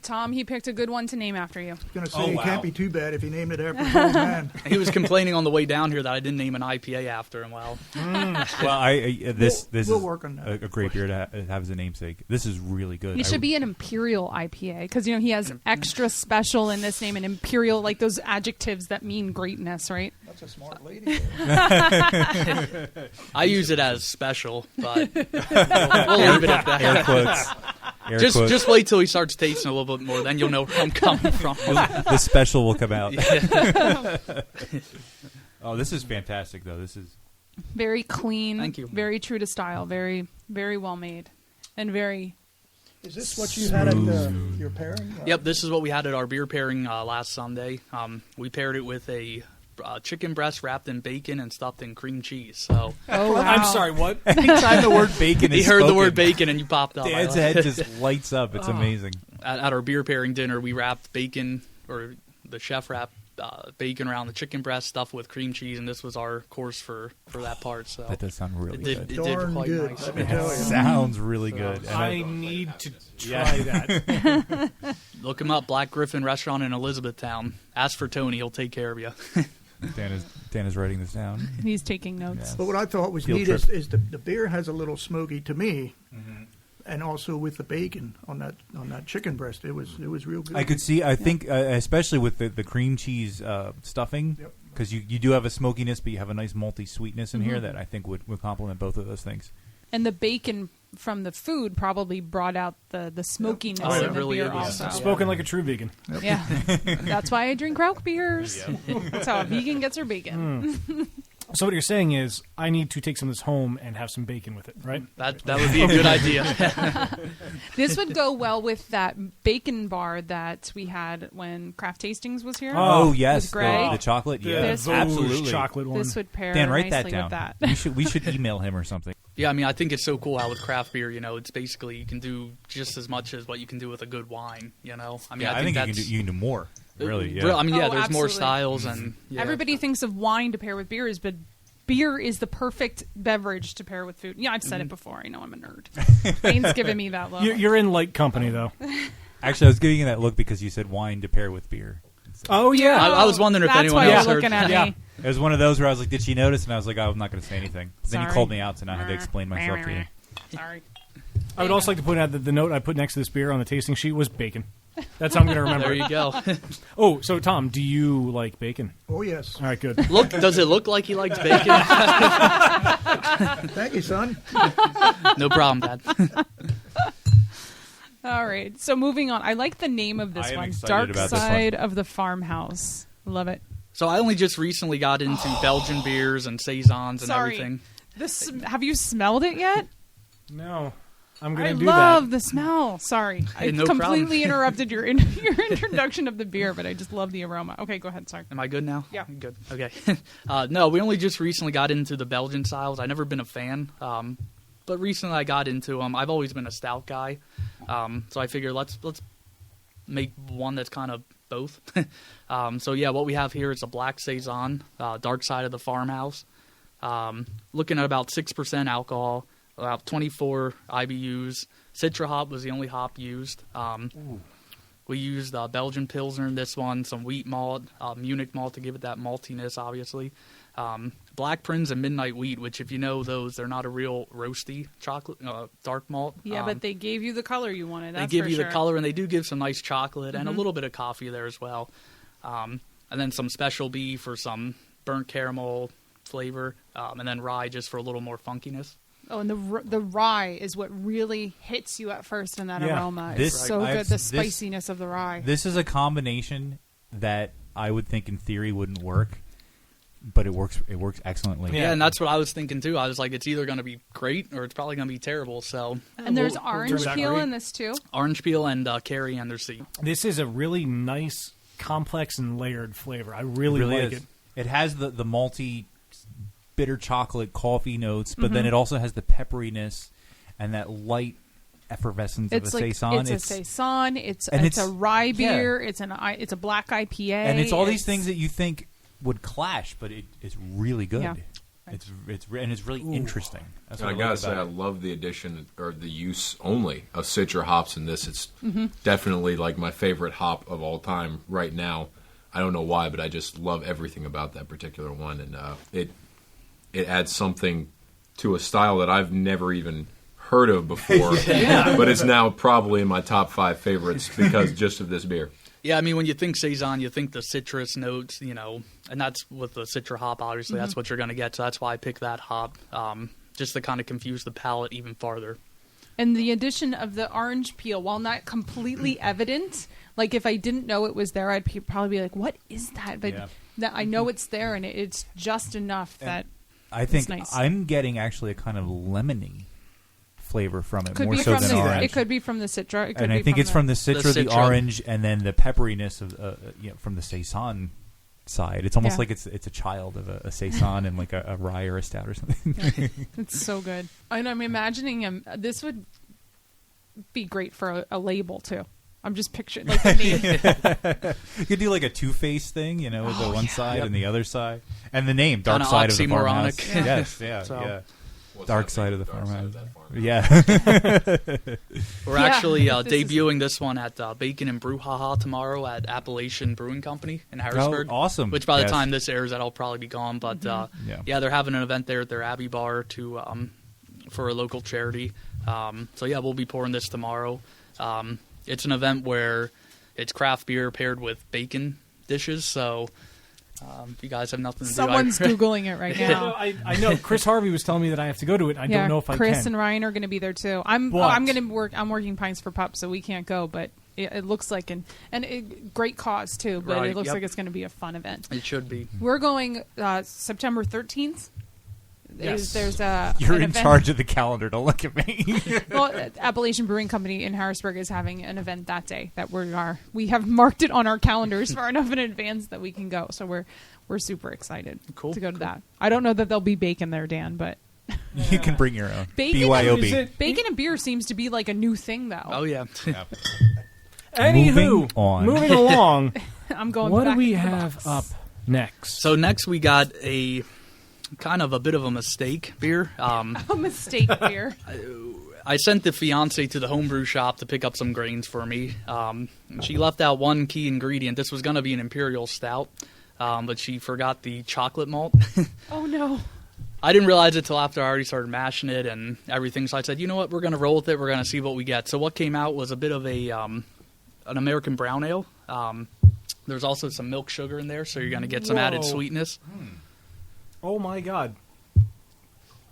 Tom, he picked a good one to name after you. I was going to say, it can't be too bad if he named it after his old man. He was complaining on the way down here that I didn't name an IPA after him. Well, this we'll is work on that. a great beer to have as a namesake. This is really good. It should be an imperial IPA because, he has extra special in this name, and imperial, like those adjectives that mean greatness, right? That's a smart lady. I use it as special, but we'll leave it at that. Air quotes. Just wait till he starts tasting a little bit more, then you'll know where I'm coming from. The special will come out. Yeah. Oh, this is fantastic, though. This is very clean. Thank you. Very true to style. Very, very well made, and very. Is this what you had at your pairing? Yep, this is what we had at our beer pairing last Sunday. We paired it with a chicken breast wrapped in bacon and stuffed in cream cheese. So Oh, wow. I'm sorry, what? Anytime the word bacon he is heard the spoken, word bacon and you popped up. Dan's head just lights up. It's amazing. At our beer pairing dinner, we wrapped bacon, or the chef wrapped bacon around the chicken breast stuffed with cream cheese, and this was our course for that part. So That does sound really it good. did Darn quite good. nice. Let me tell you. Sounds really good. And I need to try that. Look him up, Black Griffin Restaurant in Elizabethtown. Ask for Tony; he'll take care of you. Dan is writing this down. He's taking notes. But what I thought was Field neat trip. is the beer has a little smoky to me, and also with the bacon on that chicken breast, it was real good. I could see. I think, especially with the cream cheese stuffing, Yep. because you do have a smokiness, but you have a nice malty sweetness in here that I think would complement both of those things. And the bacon from the food probably brought out the smokiness Oh, it of the really beer is. also. Spoken like a true vegan. Yeah. That's why I drink Rauch beers. That's how a vegan gets her bacon. So what you're saying is I need to take some of this home and have some bacon with it, right? That would be a good idea. This would go well with that bacon bar that we had when Craft Tastings was here. Oh yes, With Greg. the chocolate. The Yeah, This- absolutely. chocolate one. This would pair Dan, write nicely that down. with that. We should email him or something. Yeah, I mean, I think it's so cool how with craft beer, it's basically you can do just as much as what you can do with a good wine. I mean, Yeah, I think you can do more. Really, yeah. I mean, yeah, Oh, there's more absolutely. styles and yeah. Everybody thinks of wine to pair with beers, but beer is the perfect beverage to pair with food. Yeah, I've said it before. I know I'm a nerd. Wayne's giving me that look. You're in light company, though. Actually, I was giving you that look because you said wine to pair with beer. Oh, yeah. I was wondering if That's anyone why else you're heard looking at that. me. It was one of those where I was like, "Did she notice?" And I was like, "I'm not going to say anything." Then you Sorry. called me out, so now I had to explain myself to you. Sorry. I would also like to point out that the note I put next to this beer on the tasting sheet was bacon. That's how I'm going to remember There it. you go. Oh, so Tom, do you like bacon? Oh yes, All right, good. Does it look like he likes bacon? thank you, son. No problem, Dad. All right. So moving on. I like the name of this I am one. excited Dark about this one. Side of the Farmhouse. Love it. So I only just recently got into Belgian beers and saisons and Sorry. everything. Have you smelled it yet? No, I'm I going to do love that. the smell. Sorry. Hey, I no completely problem. interrupted your introduction of the beer, but I just love the aroma. Okay, go ahead. Sorry. Am I good now? Yeah. Good. Okay. No, we only just recently got into the Belgian styles. I've never been a fan, but recently I got into them. I've always been a stout guy, so I figured let's make one that's kind of both. So yeah, what we have here is a black saison, Dark Side of the Farmhouse. Looking at about 6% alcohol, about 24 IBUs. Citra hop was the only hop used. We used Belgian Pilsner in this one, some wheat malt, Munich malt to give it that maltiness, obviously. Black Prince and Midnight Wheat, which if you know those, they're not a real roasty chocolate, dark malt. Yeah, but they gave you the color you wanted. That's They give for you sure. the color, and they do give some nice chocolate and a little bit of coffee there as well. And then some special beef for some burnt caramel flavor, and then rye just for a little more funkiness. Oh, and the rye is what really hits you at first in that Yeah. aroma. This- It's so I good, have- the this- spiciness of the rye. This is a combination that I would think in theory wouldn't work, but it works. It works excellently. Yeah, and that's what I was thinking too. I was like, it's either going to be great or it's probably going to be terrible. So, And there's We'll orange do peel that. in this too. orange peel and coriander seed. This is a really nice, complex, and layered flavor. I really, really like is. it. It has the malty, bitter chocolate coffee notes, but then it also has the pepperiness and that light effervescence It's of a like saison. it's a saison. It's and a rye yeah. beer. It's a black IPA. and it's all these things that you think would clash, but it's really good. Yeah. It's really interesting. That's And what I gotta like say, I about it. love the addition or the use only of Citra hops in this. It's Mm-hmm. definitely like my favorite hop of all time right now. I don't know why, but I just love everything about that particular one, and it adds something to a style that I've never even heard of before. But it's now probably in my top 5 favorites because just of this beer. Yeah, I mean, when you think saison, you think the citrus notes, and that's with the Citra hop. Obviously, that's what you're going to get. So that's why I picked that hop, just to kind of confuse the palate even farther. And the addition of the orange peel, while not completely evident, like if I didn't know it was there, I'd probably be like, "What is that?" But Yeah. I know it's there, and it's just enough that I think nice. I'm getting actually a kind of lemony flavor from it, could more be so from than the. orange. It could be from the Citra. It could And be I think it's from the The Citra, the Citra. orange, and then the pepperiness of from the saison side. It's almost Yeah. like it's a child of a saison and like a rye or a stout or something. It's so good. And I'm imagining this would be great for a label too. I'm just picturing like the name. You could do like a two-face thing, you know, with the one side Yep. and the other side, and the name Dark Kinda Side of the Farmhouse. oxymoronic. Yeah. Yes, yeah, So- yeah. What's Dark that Side thing? of the Dark side Farmhouse. of that farmhouse. Yeah. We're Yeah. actually This is- debuting this one at Bacon and Brouhaha tomorrow at Appalachian Brewing Company in Harrisburg. Oh, awesome. Which by Yes. the time this airs, that'll probably be gone. But yeah, they're having an event there at their Abbey Bar to for a local charity. So yeah, we'll be pouring this tomorrow. It's an event where it's craft beer paired with bacon dishes. So if you guys have nothing to Someone's do, I- Googling it right Yeah, now. I know. Chris Harvey was telling me that I have to go to it. I don't know if I Chris can. and Ryan are going to be there too. I'm But- going to work. I'm working Pints for Pups, so we can't go. But it looks like great cause too. But Right, it looks yep. like it's going to be a fun event. it should be. We're going September 13th. Yes. There's You're an in event. charge of the calendar. Don't look at me. Well, Appalachian Brewing Company in Harrisburg is having an event that day that we have marked it on our calendars far enough in advance that we can go. So we're super excited Cool, to go to that. I don't know that there'll be bacon there, Dan, but You can bring your own. Bacon BYOB. Is it- bacon and beer seems to be like a new thing, though. Oh yeah. Anywho, Moving on. moving along. I'm going. What do back we to the have box. up next? So next we got a kind of a bit of a mistake beer. A mistake beer. I sent the fiance to the homebrew shop to pick up some grains for me. She left out one key ingredient. This was going to be an imperial stout, but she forgot the chocolate malt. Oh no. I didn't realize it till after I already started mashing it and everything. So I said, you know what, we're going to roll with it. We're going to see what we get. So what came out was a bit of an American brown ale. There's also some milk sugar in there, so you're going to get some added Whoa. sweetness. Oh my god.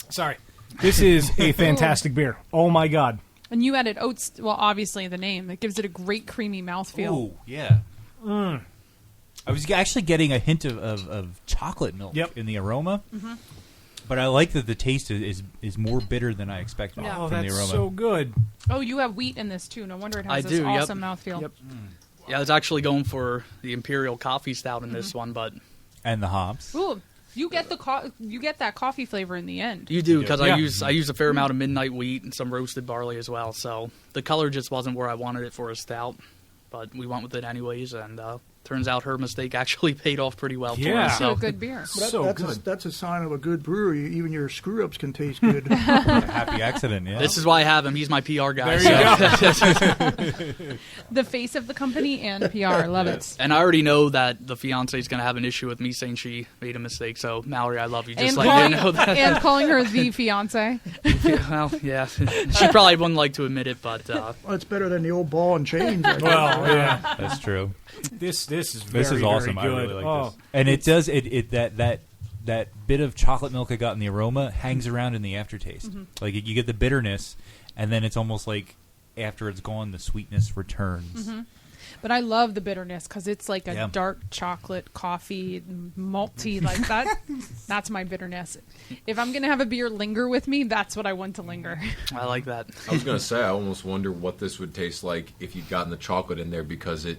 Sorry. This is a fantastic beer. Oh my god. And you added oats. Well, obviously the name it gives it a great creamy mouthfeel. Oh, yeah. I was actually getting a hint of chocolate milk Yep. in the aroma. But I like that the taste is more bitter than I expected Yeah. Oh, from the that's aroma. so good. Oh, you have wheat in this too. No wonder it has I this do, yep. awesome mouthfeel. Yep. Yeah, I was actually going for the imperial coffee stout in this one, but And the hops. Ooh, you get you get that coffee flavor in the end. you do because Yeah. I use a fair amount of midnight wheat and some roasted barley as well. So the color just wasn't where I wanted it for a stout, but we went with it anyways, and turns out her mistake actually paid off pretty well Yeah. for us. So So a good beer. So that's good. that's a sign of a good brewery. Even your screw ups can taste good. Happy accident, yeah. this is why I have him. He's my PR guy. There you so- The face of the company and PR. Love it. And I already know that the fiance is going to have an issue with me saying she made a mistake. So Mallory, I love you. Just And let calling, you know that. and calling her the fiance. Well, yeah, she probably wouldn't like to admit it, but Well, it's better than the old ball and chains. I guess. Well, yeah. That's true. This is This very, is awesome. very I good. really like oh, this. And it does that bit of chocolate milk I got in the aroma hangs around in the aftertaste. Like you get the bitterness, and then it's almost like after it's gone, the sweetness returns. But I love the bitterness because it's like a Yeah. dark chocolate, coffee, malty like that. That's my bitterness. If I'm gonna have a beer linger with me, that's what I want to linger. I like that. I was gonna say, I almost wonder what this would taste like if you'd gotten the chocolate in there, because it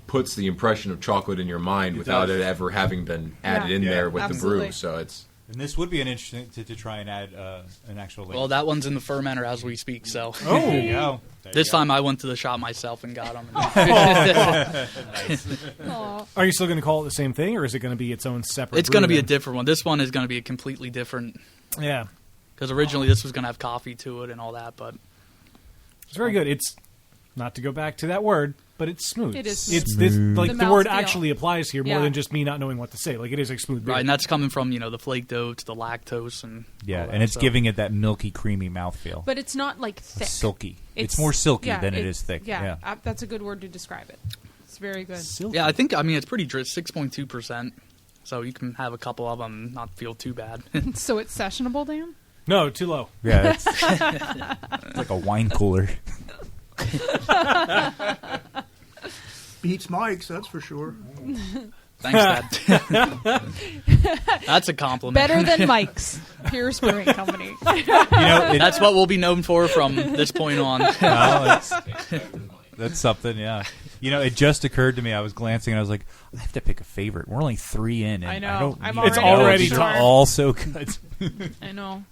puts the impression of chocolate in your mind without does. it ever having been added Yeah. in Yeah. there with Absolutely. the brew. So it's And this would be an interesting to try and add an actual. Well, that one's in the fermenter as we speak. So Oh, there you go. There this you go. time I went to the shop myself and got them. Aw. are you still going to call it the same thing, or is it going to be its own separate? It's going to brew be a then? different one. This one is going to be a completely different. Yeah, Because originally this was going to have coffee to it and all that, but it's very good. It's not to go back to that word, but it's smooth. It is It's smooth. this like The the word mouthfeel. actually applies here more Yeah. than just me not knowing what to say. Like it is a smooth beer. right, and that's coming from the flaked oats, the lactose, and Yeah, all that, and it's so. giving it that milky, creamy mouthfeel. But it's not like thick. Silky. It's more silky yeah, than it is thick. Yeah, that's a good word to describe it. It's very good. Silky. Yeah, I mean it's pretty dry, 6.2%, so you can have a couple of them and not feel too bad. So it's sessionable, Dan? No, too low. Yeah, it's like a wine cooler. Beats Mike's, that's for sure. Thanks, Dad. That's a compliment. Better than Mike's Pierce Brewing Company. That's what we'll be known for from this point on. That's something, yeah. You know, it just occurred to me. I was glancing, and I was like, I have to pick a favorite. We're only 3 in. And I know. It's already These tough. are all so good. I know.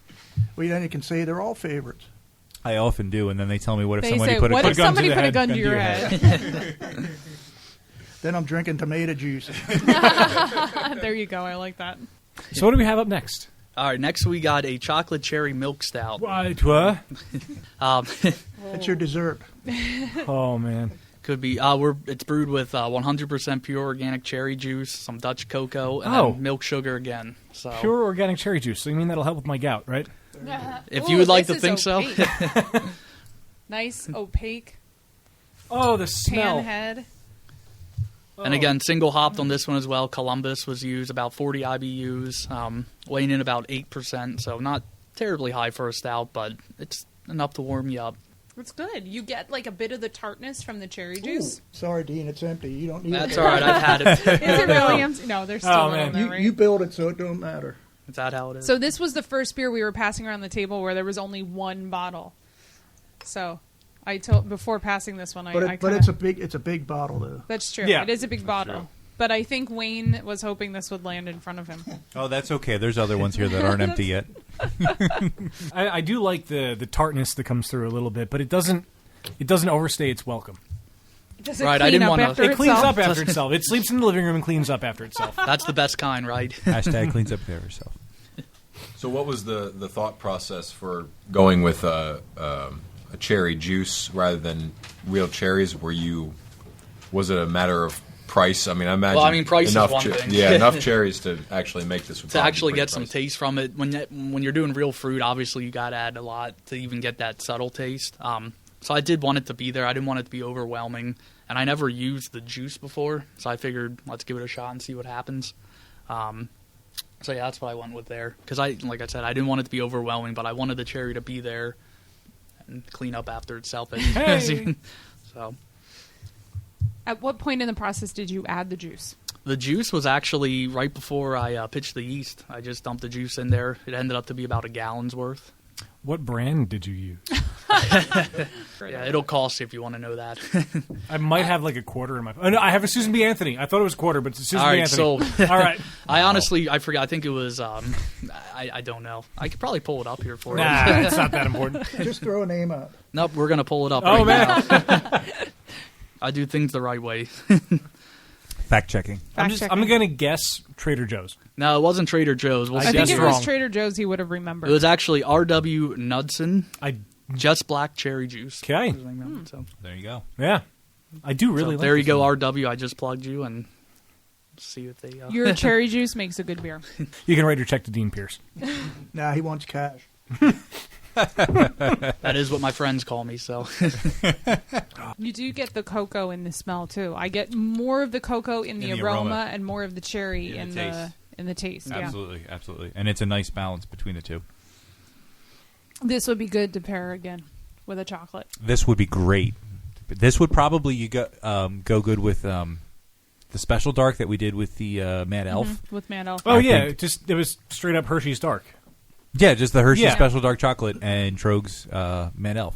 Well, then you can say they're all favorites. I often do, and then they tell me, what if They somebody say, put a what gun if somebody to the put a head, gun to your head? Then I'm drinking tomato juice. There you go. I like that. So what do we have up next? All right, next we got a chocolate cherry milk stout. What? That's your dessert. Oh, man. Could be. It's brewed with 100% pure organic cherry juice, some Dutch cocoa, and then milk sugar again. So Pure organic cherry juice. So you mean that'll help with my gout, right? if you would like to this think is so. opaque. Nice, opaque Oh, the pan smell. head. And again, single hopped on this one as well. Columbus was used, about 40 IBUs, weighing in about 8%, so not terribly high for a stout, but it's enough to warm you up. It's good. You get like a bit of the tartness from the cherry juice. Sorry, Dean, it's empty. You don't need That's it. all right, I've had it. Is it really empty? No, there's still Oh, a little man. bit, You, right? you build it, so it don't matter. Is that how it is? So this was the first beer we were passing around the table where there was only one bottle. So I told before passing this one, But I but it's a big bottle though. that's true. Yeah. It is a big bottle. But I think Wayne was hoping this would land in front of him. Oh, that's okay. There's other ones here that aren't empty yet. I do like the tartness that comes through a little bit, but it doesn't overstay its welcome. Does it Right, I clean didn't up wanna- after It cleans itself? up after itself. It sleeps in the living room and cleans up after itself. That's the best kind, right? Hashtag cleans up there herself. So what was the thought process for going with a cherry juice rather than real cherries? Was it a matter of price? I mean, I imagine. Well, I mean, price is enough one thing. Yeah, enough cherries to actually make this. Would To probably actually be get pretty some pricey. taste from it, when you're doing real fruit, obviously you got to add a lot to even get that subtle taste. So I did want it to be there. I didn't want it to be overwhelming, and I never used the juice before, so I figured let's give it a shot and see what happens. So yeah, that's what I went with there because like I said, I didn't want it to be overwhelming, but I wanted the cherry to be there and clean up after itself. Hey. So At what point in the process did you add the juice? the juice was actually right before I pitched the yeast. I just dumped the juice in there. It ended up to be about a gallon's worth. What brand did you use? Yeah, it'll cost you if you want to know that. I might have like a quarter in my. Oh, no, I have a Susan B. Anthony. I thought it was a quarter, but it's a Susan All B. right, Anthony. so All right. I honestly, I forgot. I think it was. I don't know. I could probably pull it up here for you. Nah, it's not that important. Just throw a name out. Nope, we're gonna pull it up. Oh, right man. now. I do things the right way. Fact checking. I'm Fact-checking. going to guess Trader Joe's. No, it wasn't Trader Joe's. We'll I I see. think guessed it was wrong. Trader Joe's. He would have remembered. It was actually R.W. Knudsen, I just black cherry juice. Okay. So, There you go. Yeah. I do really like there you this go, one. R.W. I just plugged you and see if they. Your cherry juice makes a good beer. You can write your check to Dean Pierce. Nah, he wants cash. That is what my friends call me. So You do get the cocoa in the smell too. I get more of the cocoa in the, In the aroma, aroma. and more of the cherry In in the taste. the taste. Yeah. Absolutely, absolutely. And it's a nice balance between the two. This would be good to pair again with a chocolate. This would be great. This would probably go good with the special dark that we did with the Mad Elf. With Man Elf. Oh, I yeah. think- It was straight up Hershey's Dark. Yeah, just the Hershey Yeah. Special Dark Chocolate and Troeg's Mad Elf,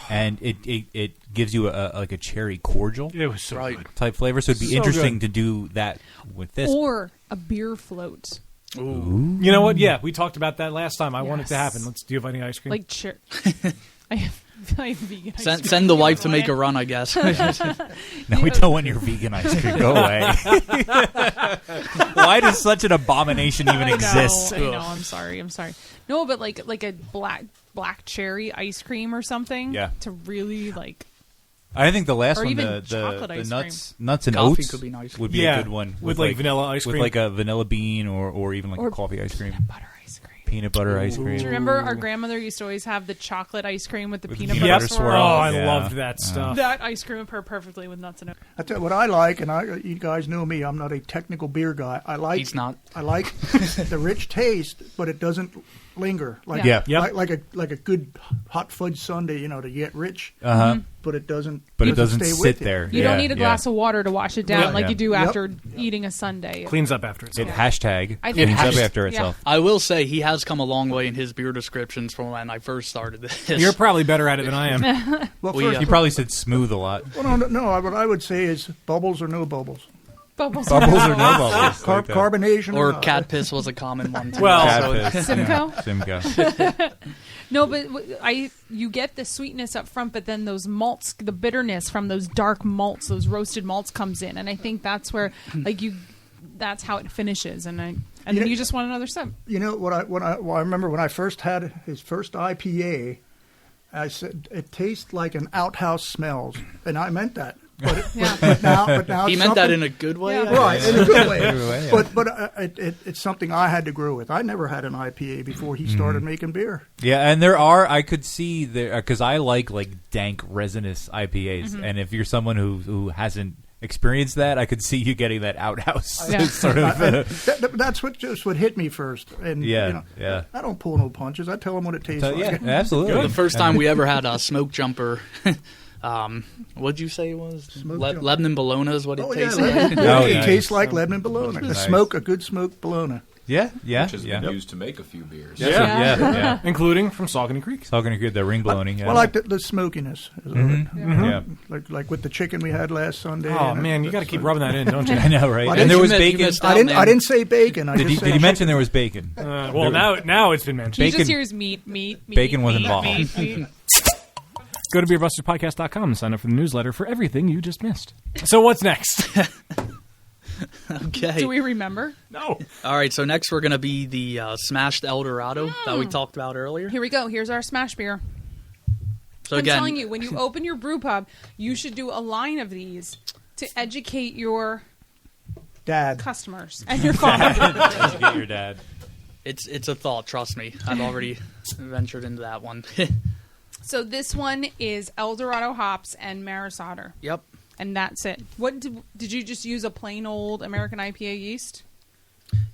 and it gives you like a cherry cordial It was so Right. good. type flavor. So it'd be So interesting good. to do that with this. Or a beer float. Ooh. You know what? Yeah, we talked about that last time. I want it to Yes. happen. Do you have any ice cream? Like I have vegan ice cream. Send the wife to make a run, I guess. No, we don't want your vegan ice cream. Go away. Why does such an abomination even exist? I know. I'm sorry. No, but like a black cherry ice cream or something. Yeah. To really like. I think the last Or one, even the chocolate ice nuts and Coffee oats could be nice. would be Yeah, a good one with, like, vanilla ice cream. with like a vanilla bean or even like Or a coffee ice cream, Butter ice cream. peanut butter ice cream. Do you remember our grandmother used to always have the chocolate ice cream with the With peanut peanut butter butter swirl? swirl. Oh, I Yeah. loved that stuff. That ice cream would pair perfectly with nuts and oats. I tell you what I like, and you guys know me. I'm not a technical beer guy. I like. He's not. I like the rich taste, but it doesn't linger. Like Yeah. Yep. like a good hot fudge sundae. You know, to get rich. Uh huh. but it doesn't. But it doesn't stay sit with you. there. You don't need a glass of water to wash it down Right. like you do Yep. after eating a sundae. Cleans up after It itself. hashtag I think cleans up hasht- after yeah. itself. I will say he has come a long way in his beer descriptions from when I first started this. You're probably better at it than I am. Well, We, first, You probably said smooth a lot. well, no. What I would say is bubbles or no bubbles. Bubbles. Bubbles or no bubbles. Carbonation or not. cat piss was a common one too. Well- So- Cat piss. Simcoe? Yeah, Simcoe. No, but you get the sweetness up front, but then those malts, the bitterness from those dark malts, those roasted malts comes in, and I think that's where that's how it finishes, and then you just want another sip. You know what? I remember when I first had his first IPA. I said it tastes like an outhouse smells, and I meant that. But, but now he it's meant that something- in a good way. Yeah. right in a good way. Yeah. But it's something I had to grow with. I never had an IPA before he started making beer. Yeah, and I could see there because I like dank resinous IPAs, and if you're someone who hasn't experienced that, I could see you getting that outhouse Yeah. sort of. That's what hit me first. And Yeah, yeah. I don't pull no punches. I tell them what it tastes like. Yeah, absolutely. The first time we ever had a smoke jumper. What'd you say it was? Smoke jumper. Lebanon bologna is what it Oh, tastes yeah, like. Oh, it nice. tastes like Lebanon bologna. Nice. A good smoked bologna. Yeah, yeah, Which has yeah. been used to make a few beers. Yeah. Including from Saucony Creek. Talking to the ring baloney. Yeah. Well, I like the smokiness. Of it. yeah. Like with the chicken we had last Sunday. Oh, and man, you got to keep rubbing that in, don't you? I know, right? Well, And there was you bacon. missed I out, didn't. man. I didn't say bacon. I Did just he said mention there was bacon? Well, now it's been mentioned. You just Bacon- hears meat. Bacon was meat, involved. meat. Go to beerbusterspodcast.com and sign up for the newsletter for everything you just missed. So what's next? Okay. Do we remember? No. All right. So next we're going to be the smashed El Dorado that we talked about earlier. Here we go. Here's our smash beer. So I'm again, telling you, when you open your brew pub, you should do a line of these to educate your Dad. customers and your father. Get your dad. it's a thought. Trust me. I've already ventured into that one. So this one is El Dorado hops and Maris Otter, Yep. and that's it. What did you just use a plain old American IPA yeast?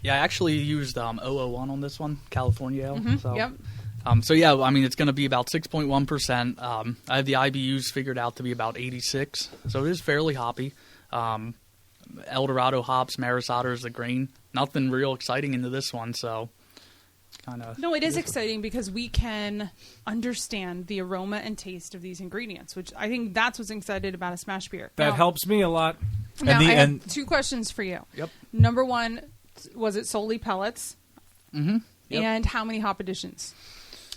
Yeah, I actually used 001 on this one, California Ale. So. Yep. So yeah, I mean it's going to be about 6.1%. I have the IBUs figured out to be about 86, so it is fairly hoppy. El Dorado hops, Maris Otter is the grain. Nothing real exciting into this one, so kind of. No, it is exciting because we can understand the aroma and taste of these ingredients, which I think that's what's excited about a smash beer. That Now- helps me a lot. Now, And I have and- two questions for you. Yep. Number one, was it solely pellets? Mm-hmm. Yep. And how many hop additions?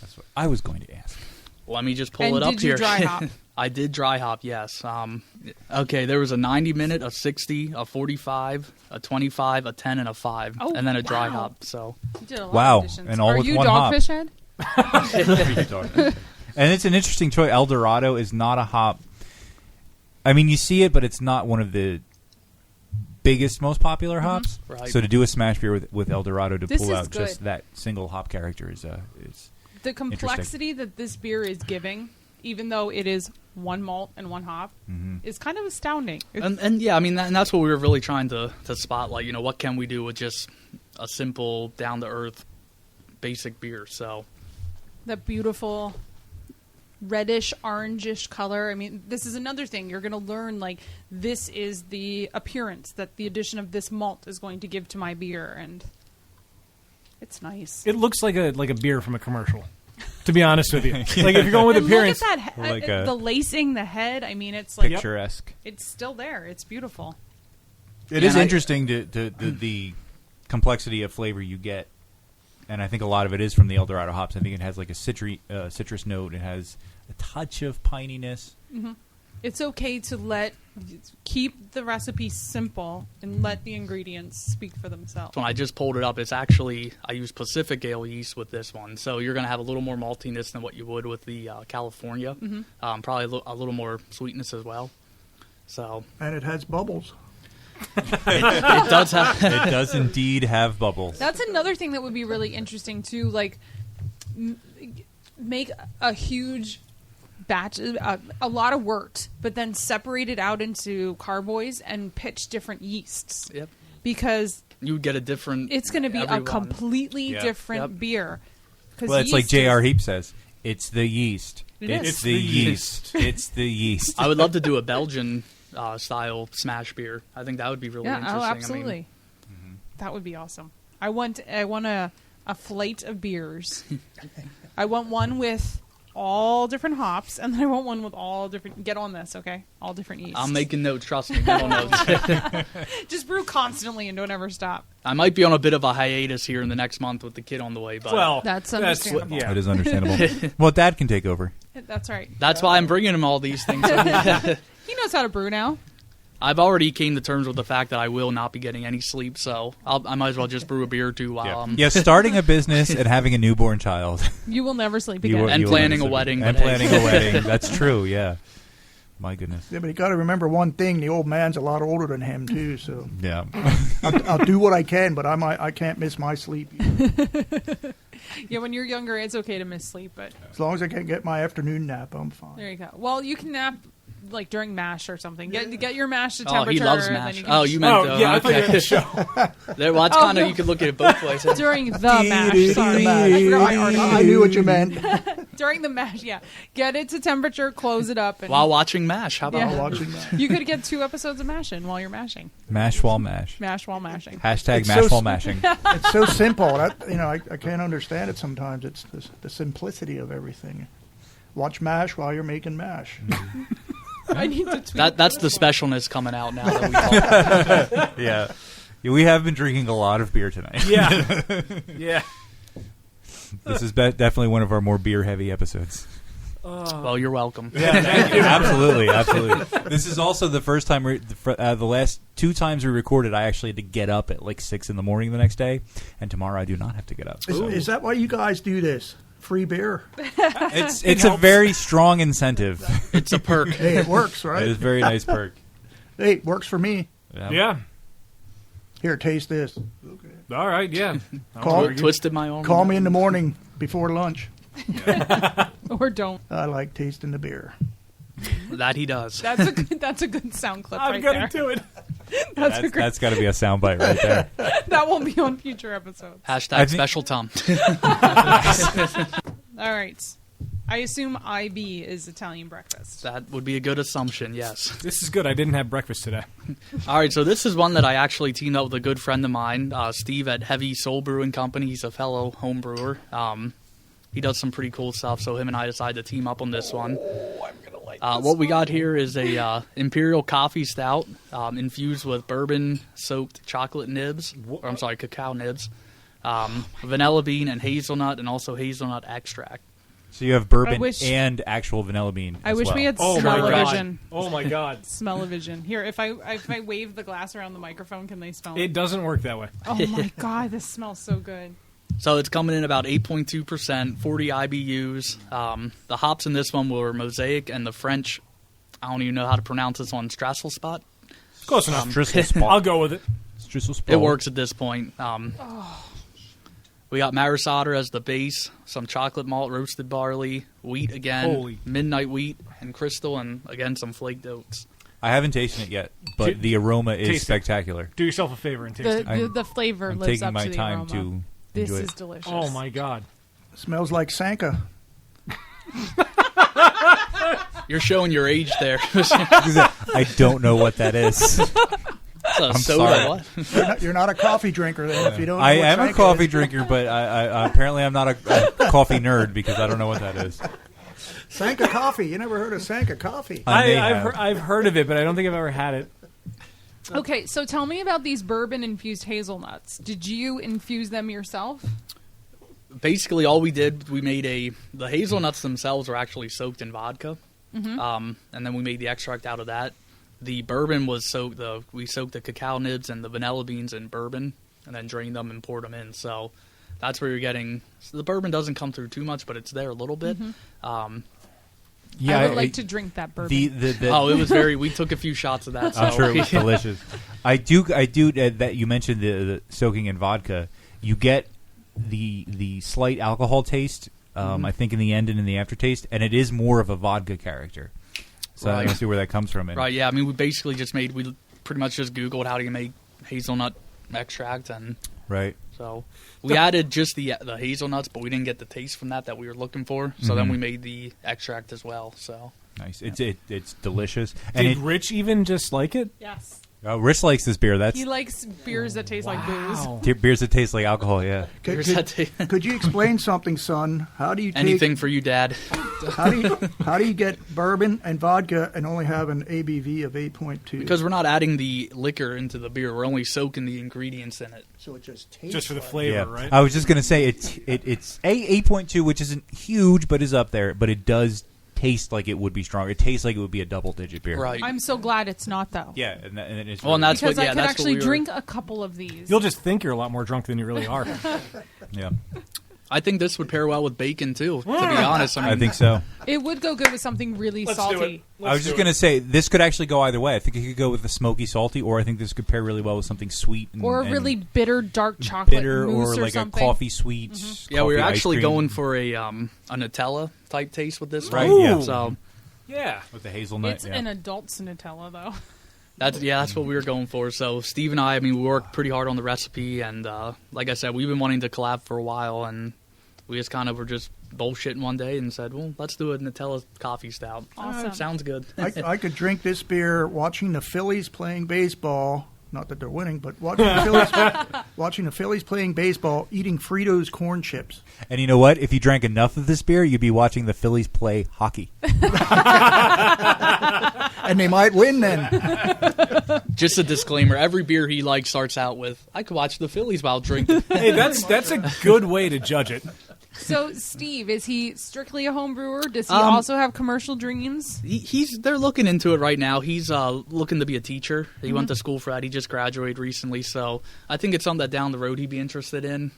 That's what I was going to ask. Let me just pull And it up did you here. dry hop? I did dry hop, yes. Okay, there was a 90-minute, a 60, a 45, a 25, a 10, and a 5, Oh, and then a dry wow. hop. So You did a lot Wow, of additions. and all Are with you one hop. Dogfish Head? And it's an interesting choice. El Dorado is not a hop. I mean, you see it, but it's not one of the biggest, most popular hops. Right. So to do a smash beer with El Dorado to This pull is out just good. that single hop character is The complexity that this beer is giving, even though it is one malt and one hop, is kind of astounding. and yeah, I mean, and that's what we were really trying to spotlight. You know, what can we do with just a simple, down to earth, basic beer? So That beautiful reddish, orangish color. I mean, this is another thing. You're going to learn, like, this is the appearance that the addition of this malt is going to give to my beer, and it's nice. It looks like a beer from a commercial. To be honest with you, like if you're going with And appearance, look at that Like the lacing, the head. I mean, it's like picturesque. it's still there. It's beautiful. It Yeah, is and interesting to the complexity of flavor you get, and I think a lot of it is from the El Dorado hops. I think it has like a citrus note. It has a touch of pininess. It's okay to keep the recipe simple and let the ingredients speak for themselves. when I just pulled it up, it's actually, I use Pacific Ale yeast with this one. So you're going to have a little more maltiness than what you would with the California. Probably a little more sweetness as well. So And it has bubbles. it does have. It does indeed have bubbles. That's another thing that would be really interesting too. Like, make a huge batch, a lot of wort, but then separate it out into carboys and pitch different yeasts. Yep. Because You would get a different. it's going to be a everyone. completely Yeah. different Yep. beer. 'Cause Well, it's like yeast is- J.R. Heap says. It's the yeast. It It's is. the yeast. It's the yeast. I would love to do a Belgian style smash beer. I think that would be really interesting. Oh, I absolutely. mean, That would be awesome. I want a flight of beers. I want one with all different hops, and then I want one with all different. Get on this, okay? All different yeasts. I'm making notes. Trust me, mental notes. Just brew constantly and don't ever stop. I might be on a bit of a hiatus here in the next month with the kid on the way, but Well, That's understandable. yeah. That is understandable. Well, Dad can take over. That's right. that's why I'm bringing him all these things. He knows how to brew now. I've already came to terms with the fact that I will not be getting any sleep, so I might as well just brew a beer or two while Yeah, starting a business and having a newborn child. You will never sleep You again. will- And you will planning never a wedding, And but hey. planning a wedding. That's true, yeah. My goodness. Yeah, but you got to remember one thing: the old man's a lot older than him too. So Yeah. I'll do what I can, but I can't miss my sleep. Yeah, when you're younger, it's okay to miss sleep, but As long as I can get my afternoon nap, I'm fine. there you go. Well, you can nap like during MASH or something. Get your MASH to Oh, temperature. he loves and then MASH. you can Oh, you meant Oh, yeah, I thought you were in the okay. show. Well, that's Oh, kind of no. you could look at it both ways. during the MASH. Sorry, I forgot my article. I knew what you meant. During the MASH, yeah. Get it to temperature, close it up, and While watching MASH, how about Yeah. that? Watching that. you could get 2 episodes of mashing while you're mashing. Mash while mash. Mash while mashing. Hashtag It's mash so while s- mashing. It's so simple. I can't understand it sometimes. It's the simplicity of everything. Watch MASH while you're making MASH. I need to tweet. That's the specialness coming out now that we talk. Yeah. We have been drinking a lot of beer tonight. Yeah. Yeah. This is definitely one of our more beer-heavy episodes. Well, you're welcome. Absolutely, absolutely. This is also the first time, the last 2 times we recorded, I actually had to get up at like 6 in the morning the next day, and tomorrow I do not have to get up. Is that why you guys do this? Free beer? It's a very strong incentive. It's a perk. Hey, it works, It right? is a very nice perk. Hey, it works for me. Yeah. Here, taste this. All right, yeah. Twisted my arm. Call me in the morning before lunch. Or don't. I like tasting the beer. That he does. That's a good sound clip I'm right going there. to do it. That's got to be a soundbite right there. That will be on future episodes. Hashtag special Tom. All right. I assume IB is Italian breakfast. That would be a good assumption, yes. This is good. I didn't have breakfast today. All right, so this is one that I actually teamed up with a good friend of mine, Steve at Heavy Soul Brewing Company. He's a fellow home brewer. He does some pretty cool stuff, so him and I decided to team up on this one. What we got here is a Imperial Coffee Stout infused with bourbon-soaked chocolate nibs, or I'm sorry, cacao nibs, vanilla bean and hazelnut, and also hazelnut extract. So you have bourbon wish- and actual vanilla bean. I as wish well. we had Oh, my smell-o-vision. God. Oh, my God. Smell-o-vision. Here, if I wave the glass around the microphone, can they smell it? It doesn't work that way. Oh, my God. This smells so good. So it's coming in about 8.2%, 40 IBUs. The hops in this one were Mosaic and the French, I don't even know how to pronounce this one, Strasselspot. Close enough. Strissel spot. I'll go with it. Strissel spot. It works at this point. We got Maris Otter as the base, some chocolate malt, roasted barley, wheat again, Holy. midnight wheat, and crystal, and again some flaked oats. I haven't tasted it yet, but the aroma is Taste it. spectacular. Do yourself a favor and taste it. The flavor I'm lives taking up my to the time aroma. to This enjoy is it. delicious. Oh, my God. Smells like Sanka. You're showing your age there. I don't know what that is. Soda, sorry. what? You're not a coffee drinker then. If you don't, know I what am a Sanka coffee is. drinker, but I apparently I'm not a coffee nerd because I don't know what that is. Sanka coffee. You never heard of Sanka coffee? I've heard of it, but I don't think I've ever had it. Okay, so tell me about these bourbon-infused hazelnuts. Did you infuse them yourself? Basically, all we did, we made the hazelnuts themselves were actually soaked in vodka, Mm-hmm. and then we made the extract out of that. The bourbon was soaked. We soaked the cacao nibs and the vanilla beans in bourbon, and then drained them and poured them in. So that's where you're getting. So the bourbon doesn't come through too much, but it's there a little bit. Mm-hmm. Yeah, I would like to drink that bourbon. It was very. We took a few shots of that. So. I'm sure it was delicious. I do. That you mentioned the soaking in vodka. You get the slight alcohol taste. I think in the end and in the aftertaste, and it is more of a vodka character. So I don't see where that comes from. Right. Yeah. I mean, we basically we pretty much just Googled how do you make hazelnut extract, and right. So we added just the hazelnuts, but we didn't get the taste from that we were looking for. So then we made the extract as well. So Nice. It's delicious. Did Rich even just like it? Yes. Rich likes this beer. He likes beers that taste like booze. Beers that taste like alcohol. Yeah. Could you explain something, son? How do you take, anything for you, Dad? how do you get bourbon and vodka and only have an ABV of 8.2? Because we're not adding the liquor into the beer. We're only soaking the ingredients in it. So it just tastes Just for the like flavor, right? I was just gonna say it's 8.2, which isn't huge, but is up there. But it does taste like it would be stronger. It tastes like it would be a double-digit beer. Right. I'm so glad it's not, though. Yeah, and it's Well, and that's because what. Yeah, I could that's actually what drink a couple of these. You'll just think you're a lot more drunk than you really are. Yeah, I think this would pair well with bacon too. To be honest, I think so. It would go good with something really salty. I was just gonna say this could actually go either way. I think it could go with the smoky, salty, or I think this could pair really well with something sweet Or a really bitter, dark chocolate bitter, mousse or like something. a coffee sweet. Yeah, we were coffee ice actually cream. going for a Nutella type taste with this, Right, one. yeah. So Yeah. with the hazelnut. It's an adult's Nutella, though. that's what we were going for. So Steve and I mean, we worked pretty hard on the recipe, and like I said, we've been wanting to collab for a while, and we just kind of were just bullshitting one day and said, well, let's do a Nutella coffee stout. Awesome. Sounds good. I could drink this beer watching the Phillies playing baseball. Not that they're winning, but watching the Phillies playing baseball, eating Fritos corn chips. And you know what? If you drank enough of this beer, you'd be watching the Phillies play hockey. And they might win then. Just a disclaimer: every beer he likes starts out with, "I could watch the Phillies while drinking." Hey, that's a good way to judge it. So, Steve, is he strictly a home brewer? Does he also have commercial dreams? They're looking into it right now. He's looking to be a teacher. He went to school for that. He just graduated recently, so I think it's something that down the road he'd be interested in.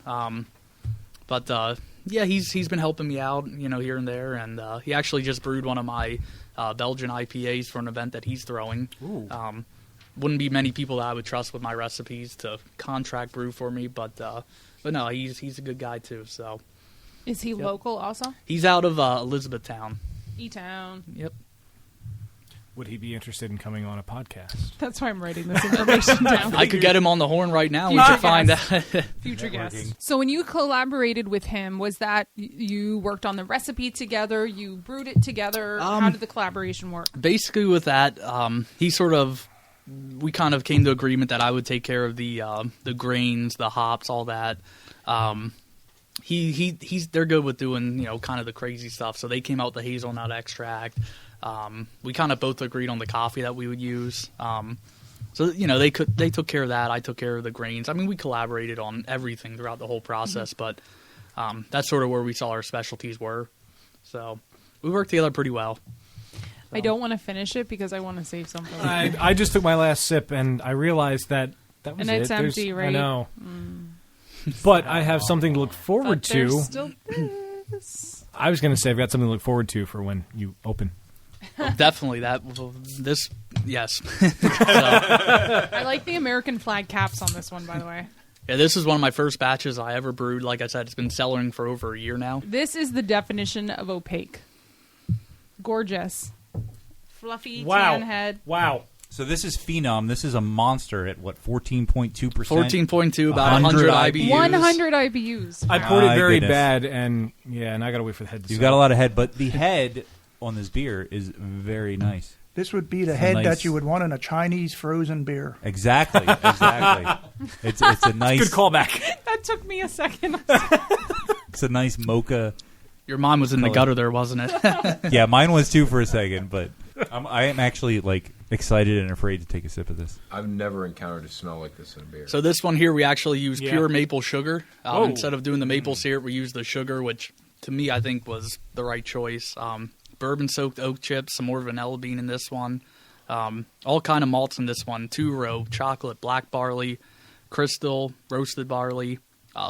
But he's been helping me out, here and there, and he actually just brewed one of my Belgian IPAs for an event that he's throwing. Wouldn't be many people that I would trust with my recipes to contract brew for me, but no, he's a good guy too. So. Is he local also? He's out of Elizabethtown. E-Town. Yep. Would he be interested in coming on a podcast? That's why I'm writing this information down. I could get him on the horn right now. We should find out. Future guests. So when you collaborated with him, was that you worked on the recipe together? You brewed it together? How did the collaboration work? Basically, with that, we kind of came to agreement that I would take care of the grains, the hops, all that. They're good with doing kind of the crazy stuff. So they came out with the hazelnut extract. We kind of both agreed on the coffee that we would use. So they took care of that. I took care of the grains. I mean, we collaborated on everything throughout the whole process. But that's sort of where we saw our specialties were. So we worked together pretty well. So. I don't want to finish it because I want to save something. I just took my last sip and I realized that was and it. it's empty, right? I know. But I have something to look forward But there's to. still this. I was going to say I've got something to look forward to for when you open. Definitely yes. So, I like the American flag caps on this one, by the way. yeah, this is one of my first batches I ever brewed. Like I said, it's been cellaring for over a year now. This is the definition of opaque. Gorgeous. Fluffy tan head. Wow. So this is Phenom. This is a monster at 14.2%. 14.2, about 100 IBUs. 100 IBUs. I poured it very goodness. bad, and I got to wait for the head to You've settle. got a lot of head, but the head on this beer is very nice. This would be the It's a head nice- that you would want in a Chinese frozen beer. Exactly. It's a nice Good callback. That took me a second. It's a nice mocha. Your mind was in the gutter there, wasn't it? Yeah, mine was too for a second, but I am actually excited and afraid to take a sip of this. I've never encountered a smell like this in a beer. So this one here, we actually use pure maple sugar. Oh. Instead of doing the maple syrup, we use the sugar, which to me I think was the right choice. Bourbon-soaked oak chips, some more vanilla bean in this one. All kind of malts in this one. 2-row, chocolate, black barley, crystal, roasted barley,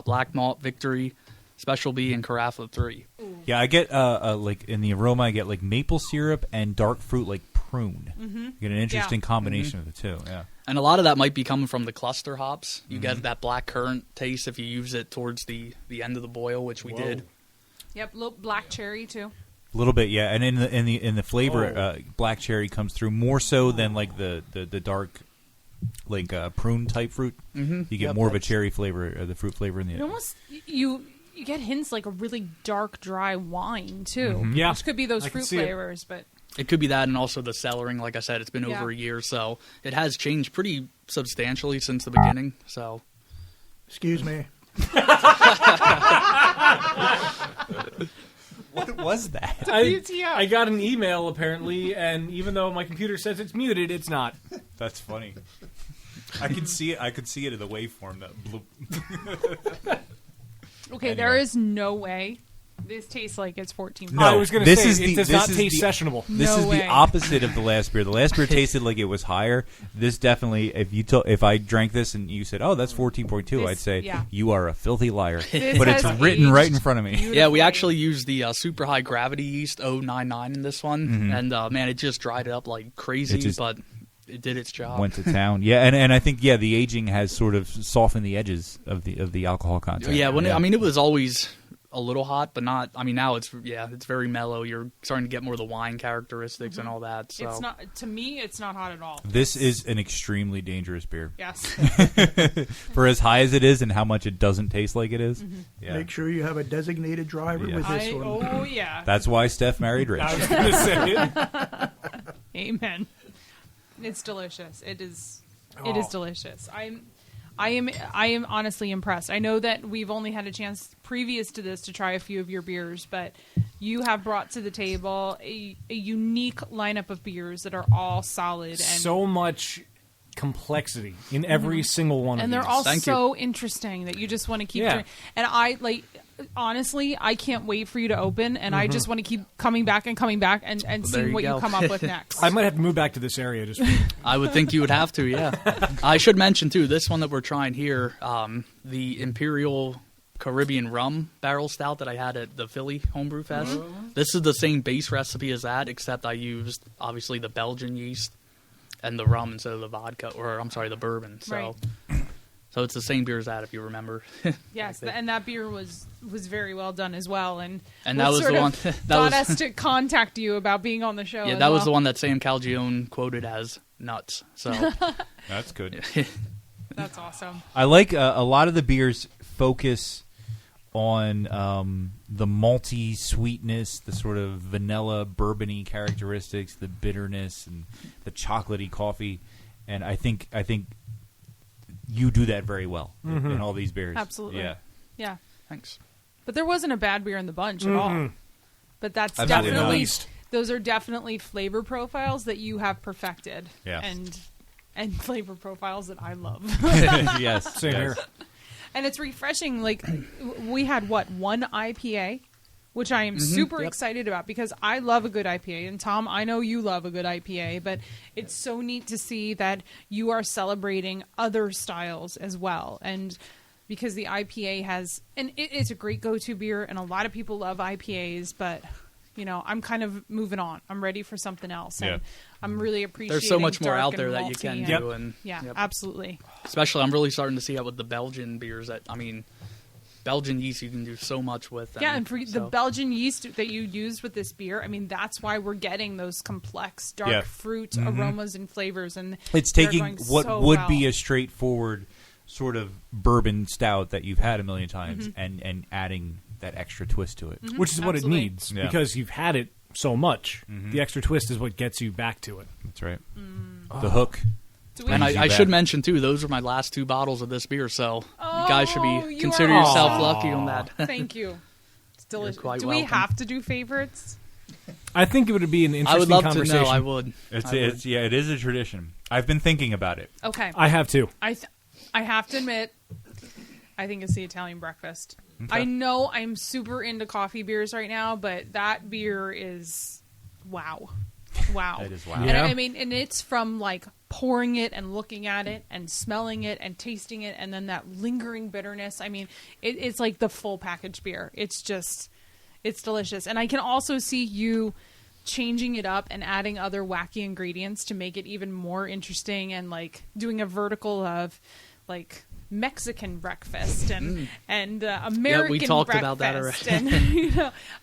black malt, victory, special B, and carafe of 3. Yeah, I get in the aroma, I get maple syrup and dark fruit like prune. You get an interesting combination of the two. Yeah, and a lot of that might be coming from the cluster hops. You get that black currant taste if you use it towards the end of the boil, which we did. Yep, little black cherry too. a little bit. Yeah, and in the flavor, black cherry comes through more so than the dark like prune type fruit. Mm-hmm. You get more of a cherry flavor, the fruit flavor in the It almost you get hints like a really dark, dry wine too. Yeah. Which could be those I can fruit see it. flavors, but It could be that, and also the cellaring. Like I said, it's been Yeah. over a year, so it has changed pretty substantially since the beginning. So, Excuse me. What was that? I got an email apparently, and even though my computer says it's muted, it's not. That's funny. I can see it. I could see it in the waveform. That bloop. okay, Anyway. there is no way this tastes like it's 14. No, I was going to this say is it the- does this not is taste the- sessionable. This No is way. the opposite of the last beer. The last beer tasted like it was higher. This definitely, if I drank this and you said, "Oh, that's 14.2," This- I'd say yeah. you are a filthy liar. This But it's has written aged right in front of me. yeah, we beautifully. actually used the super high gravity yeast 099 in this one, and man, it just dried it up like crazy, It just but it did its job. Went to town. Yeah, and I think the aging has sort of softened the edges of the alcohol content. Yeah, it was always a little hot, but not. I mean, now it's very mellow. You're starting to get more of the wine characteristics and all that. So It's not to me. It's not hot at all. This is an extremely dangerous beer. Yes. For as high as it is and how much it doesn't taste like it is. Yeah. Make sure you have a designated driver Yeah. with this one. Oh yeah. That's why Steph married Rich. I was going to say it. Amen. It's delicious. It is. It is delicious. I am honestly impressed. I know that we've only had a chance previous to this to try a few of your beers, but you have brought to the table a unique lineup of beers that are all solid and So much complexity in every single one of and these. they're all Thank you. so interesting that you just want to keep Yeah. drinking. And honestly, I can't wait for you to open, and I just want to keep coming back and there seeing you what you go. come up with next. I might have to move back to this area just I would think you would have to. Yeah, I should mention too. This one that we're trying here, the Imperial Caribbean Rum Barrel Stout that I had at the Philly Homebrew Fest. This is the same base recipe as that, except I used obviously the Belgian yeast and the rum instead of the vodka, or I'm sorry, the bourbon. So, so it's the same beer as that, if you remember. Yes, and that beer was very well done as well, and And that was sort the of one that got was us to contact you about being on the show. yeah, as that was well. the one that Sam Calgione quoted as nuts. So That's good. That's awesome. I like a lot of the beers focus on the malty sweetness, the sort of vanilla bourbony characteristics, the bitterness, and the chocolatey coffee. And I think you do that very well in all these beers. Absolutely. Yeah. Yeah, thanks. but there wasn't a bad beer in the bunch at all. But that's Absolutely definitely not. those are definitely flavor profiles that you have perfected. Yeah. And flavor profiles that I love. Yes. Same yes. here. And it's refreshing. Like, we had, one IPA, which I am super excited about because I love a good IPA. And, Tom, I know you love a good IPA, but it's so neat to see that you are celebrating other styles as well. And because the IPA has – and it's a great go-to beer, and a lot of people love IPAs, but – I'm kind of moving on. I'm ready for something else. And I'm really appreciating There's so much more dark out there and that you malty can and- do, and Yeah, yep. absolutely. Especially, I'm really starting to see that with the Belgian beers. Belgian yeast you can do so much with. Yeah, and for the so- Belgian yeast that you used with this beer, that's why we're getting those complex dark Yeah. fruit aromas and flavors. And It's they're taking going what so would well. be a straightforward sort of bourbon stout that you've had a million times and adding that extra twist to it. Which is what it Absolutely. needs Yeah. because you've had it so much. The extra twist is what gets you back to it. That's right. The hook. Do we- And Brings you I back. should mention too, those are my last 2 bottles of this beer, so you guys should Oh, be you consider are yourself awesome. lucky on that. Thank you. It's delicious. quite Do we welcome. have to do favorites? I think it would be an interesting I would love to conversation. know. I would. It is a tradition. I've been thinking about it. Okay. I have to. I have to admit, I think it's the Italian breakfast. I know I'm super into coffee beers right now, but that beer is wow. That is wow. And Yeah. and it's from like pouring it and looking at it and smelling it and tasting it, and then that lingering bitterness. It's like the full package beer. It's delicious. And I can also see you changing it up and adding other wacky ingredients to make it even more interesting, and like doing a vertical of like Mexican breakfast and American we talked breakfast. about that already.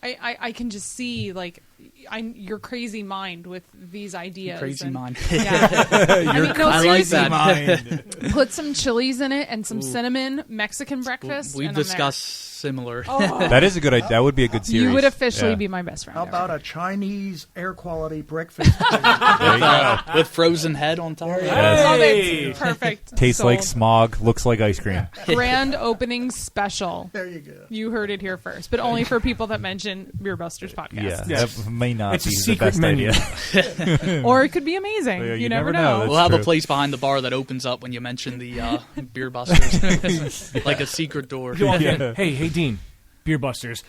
And I can just see like your crazy mind with these ideas. Crazy mind. Yeah. I mean, no, I like seriously, that. put some chilies in it and some cinnamon Mexican breakfast. We've and I'm discussed similar. there. That is a good idea. That would be a good series. You would officially Yeah. be my best friend. How ever. about a Chinese air quality breakfast? There you go. With frozen head on top. Yes. Love Hey! it. Perfect. Tastes like Sold. smog, looks like ice cream. Grand opening special. There you go. You heard it here first, but only for people that mention Beer Busters podcast. Yeah, that may not It's a be the secret best menu. idea. Or it could be amazing. Yeah, you never know. That's We'll have true. a place behind the bar that opens up when you mention the Beer Busters. Like a secret door. You walk in, hey, Dean, Beer Busters.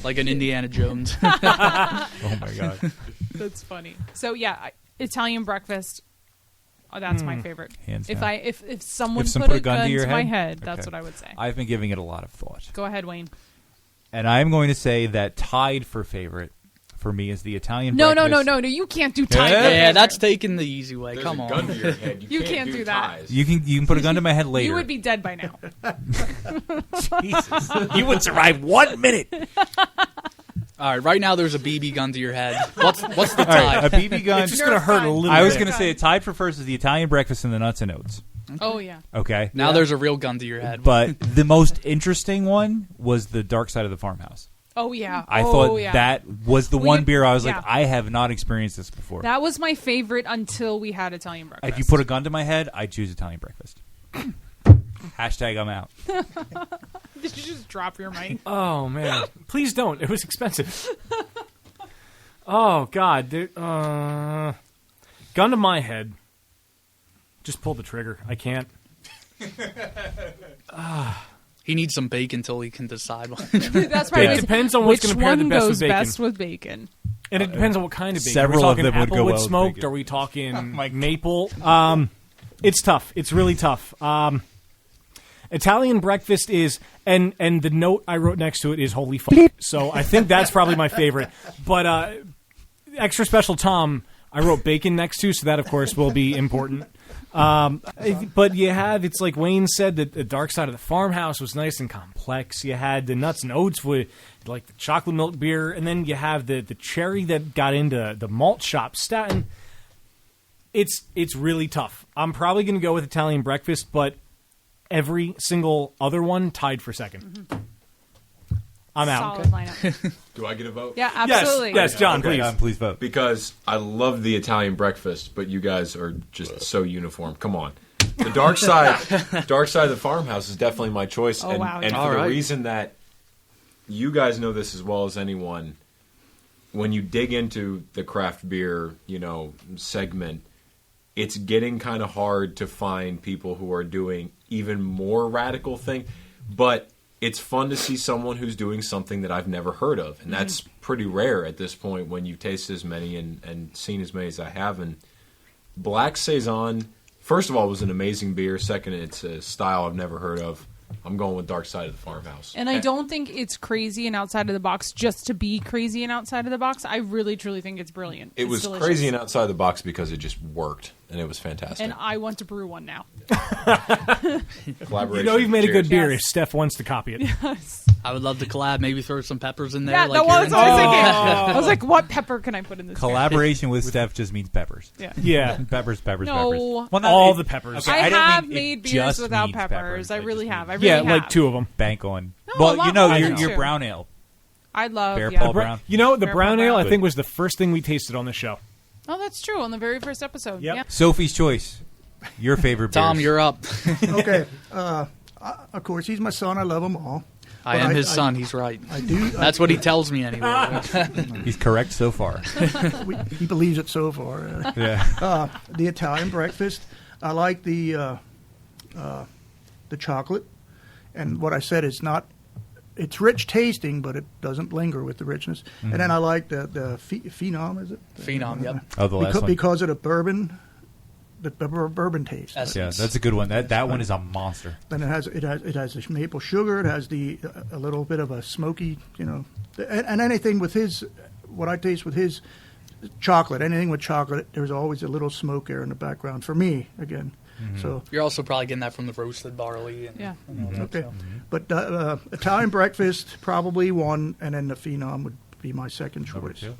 Like an Indiana Jones. Oh my god. That's funny. So yeah, Italian breakfast. Oh, that's my favorite. Hands If down. if someone If some put a gun to your to my head? head, that's Okay. what I would say. I've been giving it a lot of thought. Go ahead, Wayne. And I'm going to say that tied for favorite for me is the Italian No, breakfast. no. You can't do time. Yeah. Yeah, that's taking the easy way. There's Come a on. gun to your head. You, You can't do that. ties. You can put a gun to my head later. You would be dead by now. Jesus. You would survive 1 minute. All right, right now there's a BB gun to your head. What's the All tie? right, a BB gun. It's just going to hurt a little I was bit. going to say tied for first is the Italian breakfast and the nuts and oats. Oh yeah. Okay. Now there's a real gun to your head. But the most interesting one was the Dark Side of the Farmhouse. Oh yeah. I oh, thought yeah. that was the Well, one you- beer I was yeah. like, I have not experienced this before. That was my favorite until we had Italian breakfast. If you put a gun to my head, I'd choose Italian breakfast. Hashtag I'm out. Did you just drop your mic? Oh man, please don't. It was expensive. Oh God, gun to my head. Just pull the trigger. I can't. He needs some bacon till he can decide. That's right. It depends on what's Which gonna pair the one best with goes bacon. best with bacon. And it depends on what kind of bacon. Several We're of talking them would go applewood well with smoked. bacon. Are we talking my maple? It's tough. It's really tough. Italian breakfast is, and the note I wrote next to it is holy fuck. So I think that's probably my favorite. But extra special Tom, I wrote bacon next to, so that of course will be important. But you have, it's like Wayne said, that the Dark Side of the Farmhouse was nice and complex. You had the nuts and oats with like the chocolate milk beer, and then you have the cherry that got into the malt shop stout. And it's really tough. I'm probably going to go with Italian breakfast, but every single other one tied for second. I'm out. Solid lineup. Do I get a vote? Yeah, absolutely. Yes, John, Okay. please. Please vote. Because I love the Italian breakfast, but you guys are just so uniform. Come on. The Dark Side of the Farmhouse is definitely my choice. Oh, and wow, and yeah. for All the right. reason that you guys know this as well as anyone, when you dig into the craft beer, segment, it's getting kind of hard to find people who are doing even more radical thing. But it's fun to see someone who's doing something that I've never heard of. And that's pretty rare at this point when you've tasted as many and seen as many as I have. And Black Saison, first of all, was an amazing beer. Second, it's a style I've never heard of. I'm going with Dark Side of the Farmhouse. And I don't think it's crazy and outside of the box just to be crazy and outside of the box. I really, truly think it's brilliant. It It's was delicious. crazy and outside the box because it just worked, and it was fantastic. And I want to brew one now. Collaboration. You've made a good Cheers. beer Yes. if Steph wants to copy it. I would love to collab. Maybe throw some peppers in there. Yeah, like that was you're what I was into. thinking. I was like, what pepper can I put in this beer? Collaboration with Steph just means peppers. Yeah. Yeah. Peppers. No. Well, not All it- the peppers. Okay, I don't have mean it made beers just without means peppers. I just really means- have. I really Yeah, have. like two of them. Bank on. No, a Well, lot you know, more your than your two. brown ale. I love, Bear yeah. Paul Brown. You know, the Bear brown Paw ale, I Brown. think, was the first thing we tasted on the show. Oh, that's true. On the very first episode. Yep. Yeah. Sophie's Choice. Your favorite Tom, beers. you're up. Okay. Of course, he's my son. I love them all. I But am his son. He's right. I do. That's what he tells me anyway. He's correct so far. He believes it so far. Yeah. The Italian breakfast. I like the chocolate, and what I said is not. It's rich tasting, but it doesn't linger with the richness. And then I like the phenom. Is it Phenom, yep. Oh, the last one. because of the bourbon, the bourbon taste. That's- Yeah, that's a good one. That one is a monster. Then it has the maple sugar. It has the a little bit of a smoky, and anything with his, what I taste with his chocolate. Anything with chocolate, there's always a little smoke there in the background for me. Again, so You're also probably getting that from the roasted barley. And, Yeah. okay. But Italian breakfast probably one, and then the phenom would be my second Number choice. 2.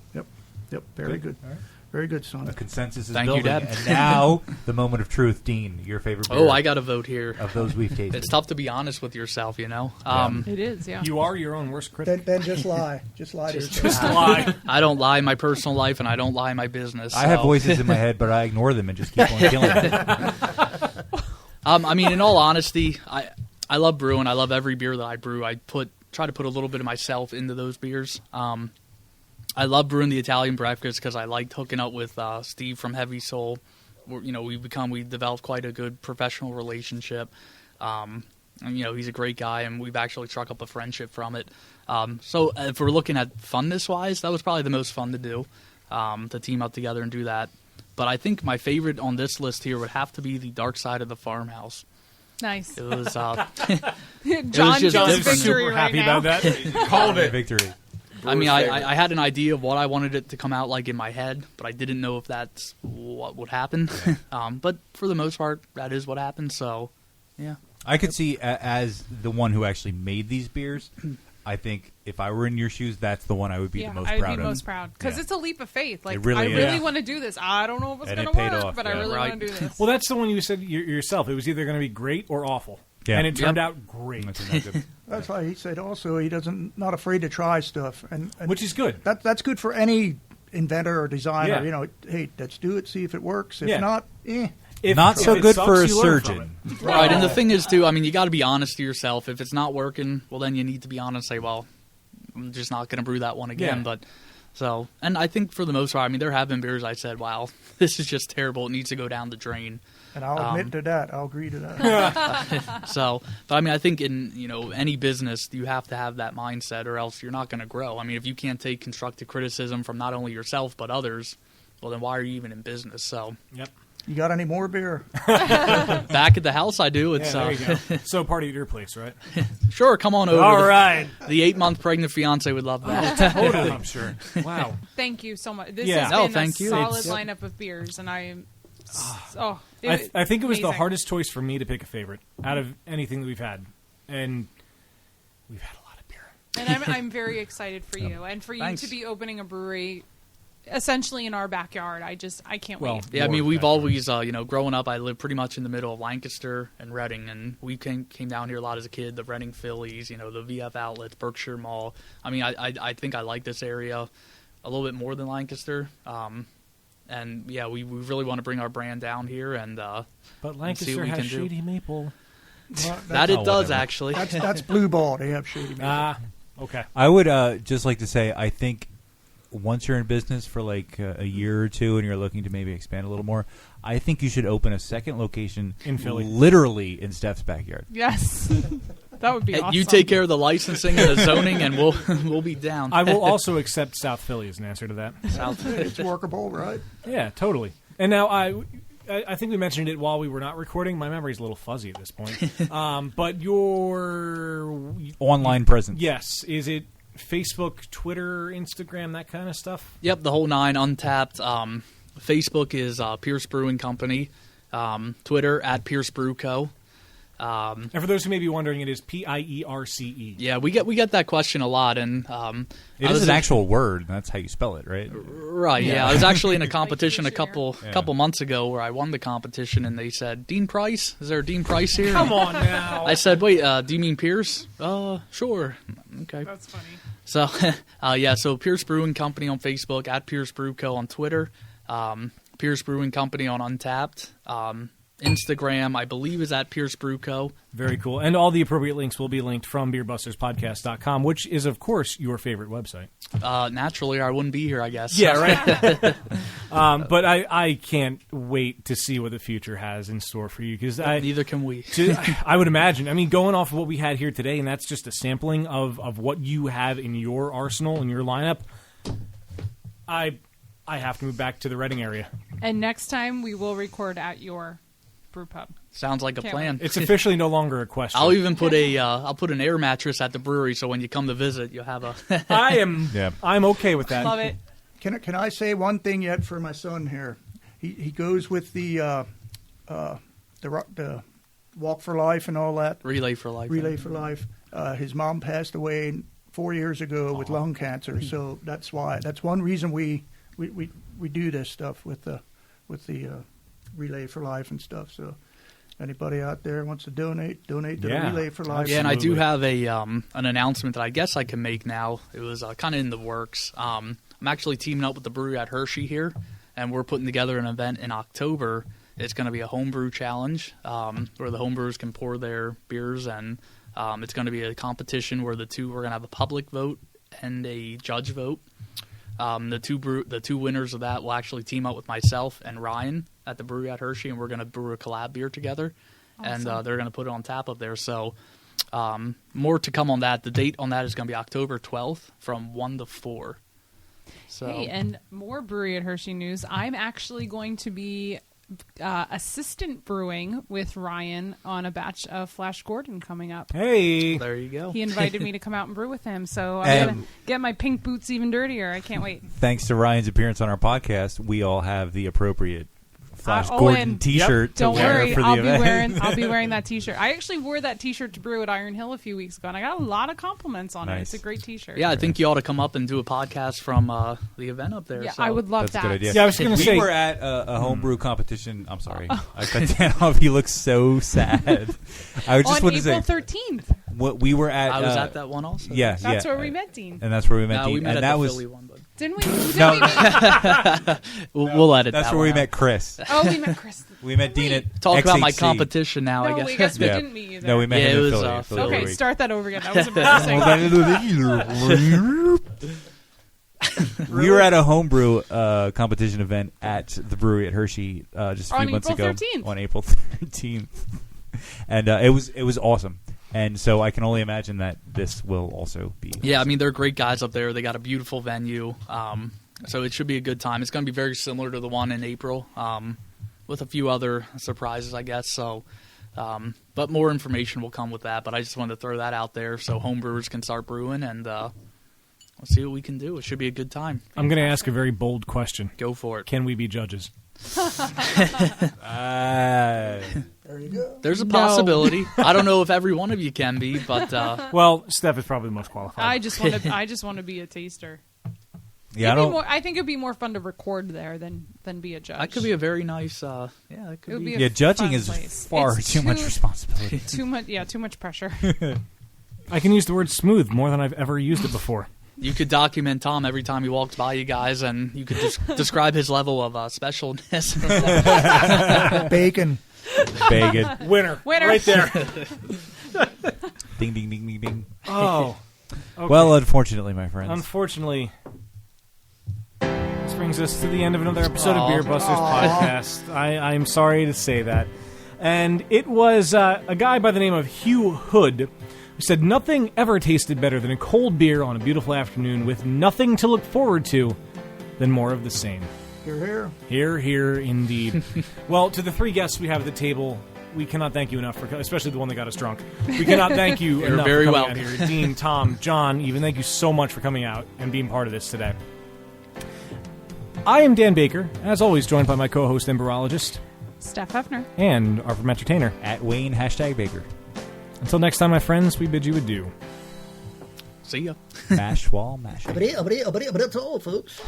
Yep. Very good. All right. Very good, son. The consensus is Thank you, building. Dad. And now, the moment of truth. Dean, your favorite beer Oh, I got a vote here. of those we've tasted. It's tough to be honest with yourself, you know. It is, yeah. You are your own worst critic. Then just lie. Just lie to yourself. Just lie. I don't lie in my personal life, and I don't lie in my business. I have so- voices in my head, but I ignore them and just keep on killing them. I mean, in all honesty, I love brewing. I love every beer that I brew. I try to put a little bit of myself into those beers. I love brewing the Italian breakfast because I liked hooking up with Steve from Heavy Soul. We developed quite a good professional relationship. And, he's a great guy, and we've actually struck up a friendship from it. So if we're looking at funness-wise, that was probably the most fun to do, to team up together and do that. But I think my favorite on this list here would have to be the Dark Side of the Farmhouse. Nice. It was John's just different. victory Super right happy now. about that. Called it. Victory. I mean, favorite. I had an idea of what I wanted it to come out like in my head, but I didn't know if that's what would happen. But for the most part, that is what happened. So, yeah. I could see, as the one who actually made these beers, I think if I were in your shoes, that's the one I would be the most I'd proud be of. most proud because Yeah. it's a leap of faith. Like, It really I is. really Yeah. want to do this. I don't know if it's And going it to paid work, off, but I yeah. really Right. want to do this. Well, that's the one you said yourself. It was either going to be great or awful. Yeah. And it turned Yep. out great. That's not good. That's why he said also he doesn't not afraid to try stuff, and Which is good. That's good for any inventor or designer. Yeah. Hey, let's do it, see if it works. If Yeah. not, Not so it good sucks, for a you learn from surgeon. it. Right, and the thing is, too, I mean, you got to be honest to yourself. If it's not working, well, then you need to be honest and say, well, I'm just not going to brew that one again. Yeah. But so, and I think for the most part, I mean, there have been beers I said, wow, this is just terrible. It needs to go down the drain. And I'll admit to that. I'll agree to that. So, but I mean, I think in any business, you have to have that mindset, or else you're not going to grow. I mean, if you can't take constructive criticism from not only yourself but others, well, then why are you even in business? So, Yep. You got any more beer? back at the house, I do. It's Yeah, there you go. So party at your place, right? sure, come on over. All right. The 8-month pregnant fiance would love that. Totally. I'm sure. Wow. Thank you so much. This Yeah. has No, been thank a you. solid It's- lineup of beers, and I am. I think it was the amazing. hardest choice for me to pick a favorite out of anything that we've had. And we've had a lot of beer. And I'm very excited for you and for you Thanks. to be opening a brewery essentially in our backyard. I can't Well, wait. Yeah, I mean, More we've factory. always, growing up, I lived pretty much in the middle of Lancaster and Reading, and we came down here a lot as a kid. The Reading Phillies, the VF outlets, Berkshire Mall. I mean, I think I like this area a little bit more than Lancaster. And yeah, we really want to bring our brand down here, and But see what Lancaster we has can do. Shady Maple. Well, that Oh, it does whatever. actually. that's Blue Ball. They have shady. Maple. Ah, okay. I would just like to say, I think once you're in business for like a year or two and you're looking to maybe expand a little more, I think you should open a second location In Philly. literally in Steph's backyard. Yes, that would be Hey, awesome. you take care of the licensing and the zoning, and we'll be down. I will also accept South Philly as an answer to that. It's workable, right? Yeah, totally. And now I think we mentioned it while we were not recording. My memory's a little fuzzy at this point. But your Online presence. yes, is it Facebook, Twitter, Instagram, that kind of stuff? Yep, the whole 9, Untapped. Facebook is Pierce Brewing Company. Twitter at Pierce Brew Co. And for those who may be wondering, it is Pierce. Yeah, we get that question a lot, and It I is was an actual word. And that's how you spell it, right? right. Yeah, I was actually in a competition a Pierce here. couple months ago where I won the competition, and they said, "Dean Price, is there a Dean Price here?" Come on now. I said, "Wait, do you mean Pierce?" Sure. Okay. That's funny. So, so Pierce Brewing Company on Facebook, at Pierce Brew Co. on Twitter, Pierce Brewing Company on Untapped. Instagram, I believe, is at Pierce Brew Co. Very cool. And all the appropriate links will be linked from beerbusterspodcast.com, which is, of course, your favorite website. Naturally, or I wouldn't be here, I guess. Yeah, right. But I can't wait to see what the future has in store for you, because Neither can we. I would imagine. I mean, going off of what we had here today, and that's just a sampling of what you have in your arsenal, in your lineup, I have to move back to the Reading area. And next time we will record at your brew pub. Sounds like a Can't plan. It's officially no longer a question. I'll even put I'll put an air mattress at the brewery, so when you come to visit, you'll have a. I'm okay with that. Love it. Can I say one thing yet for my son here? He goes with the Walk for Life and all that. Relay for life. Relay for Life. His mom passed away 4 years ago with lung cancer. So that's why. That's one reason we do this stuff with the Relay for Life and stuff. So anybody out there wants to donate to the Relay for Life. Yeah, and I do have an announcement that I guess I can make now. It was kind of in the works. I'm actually teaming up with the brewery at Hershey here, and we're putting together an event in October. It's going to be a homebrew challenge where the homebrewers can pour their beers, and it's going to be a competition where we're going to have a public vote and a judge vote. The two winners of that will actually team up with myself and Ryan at the brewery at Hershey, and we're going to brew a collab beer together. Awesome. And they're going to put it on tap up there. So more to come on that. The date on that is going to be October 12th from 1 to 4. So. Hey, and more brewery at Hershey news. I'm actually going to be assistant brewing with Ryan on a batch of Flash Gordon coming up. Hey, there you go. He invited me to come out and brew with him, so I'm gonna get my pink boots even dirtier. I can't wait. Thanks to Ryan's appearance on our podcast, we all have the appropriate Flash Gordon T-shirt to Don't wear worry, for the event. I'll be wearing that T-shirt. I actually wore that T-shirt to brew at Iron Hill a few weeks ago, and I got a lot of compliments on it. It's a great T-shirt. Yeah, I think you ought to come up and do a podcast from the event up there. Yeah, so. I would love That's that. a good idea. Yeah, I was going to say we were at a homebrew competition. I'm sorry, I cut Dan off. He looks so sad. I just on want to April say 13th. what we were at. I was at that one also. Yeah, That's where we met Dean. and that's where we met No, Dean. we met and at that the was Philly one, but Didn't we? no. we'll edit That's that where one we out. met Chris. Oh, we met Chris. We met Dean at Talk about my XHC. competition now, No, I we guess. guess we didn't meet you there. No, we met Yeah, him it in was, Philly. Philly. Okay, Week. start that over again. That was embarrassing. We were at a homebrew competition event at the brewery at Hershey just a few months ago. On April 13th. And it was awesome. And so I can only imagine that this will also be. Yeah, I mean, they're great guys up there. They got a beautiful venue. So it should be a good time. It's going to be very similar to the one in April with a few other surprises, I guess. So, but more information will come with that. But I just wanted to throw that out there so homebrewers can start brewing, and we'll see what we can do. It should be a good time. I'm going to ask a very bold question. Go for it. Can we be judges? There you go. There's a possibility. I don't know if every one of you can be, but Well, Steph is probably the most qualified. I just want to be a taster. Yeah, I think it'd be more fun to record there than be a judge. that could be a very nice. That could It would be. be a judging fun is place. far It's too much responsibility. Too much pressure. I can use the word smooth more than I've ever used it before. You could document Tom every time he walks by you guys, and you could just describe his level of specialness. Bacon. Bacon. Winner. Right there. Ding, ding, ding, ding, ding. Oh. Okay. Well, unfortunately, my friends. Unfortunately, this brings us to the end of another episode of Beer Busters Podcast. I'm sorry to say that. And it was a guy by the name of Hugh Hood who said nothing ever tasted better than a cold beer on a beautiful afternoon with nothing to look forward to than more of the same. Hear, hear. Hear, hear, indeed. Well, to the three guests we have at the table, we cannot thank you enough for, especially the one that got us drunk. We cannot thank you You're enough very for coming welcome. out here. Dean, Tom, John, even thank you so much for coming out and being part of this today. I am Dan Baker, as always, joined by my co-host and barologist Steph Hefner. and our from entertainer. At Wayne #Baker. Until next time, my friends, we bid you adieu. See ya. Mash wall, mash. That's all, folks.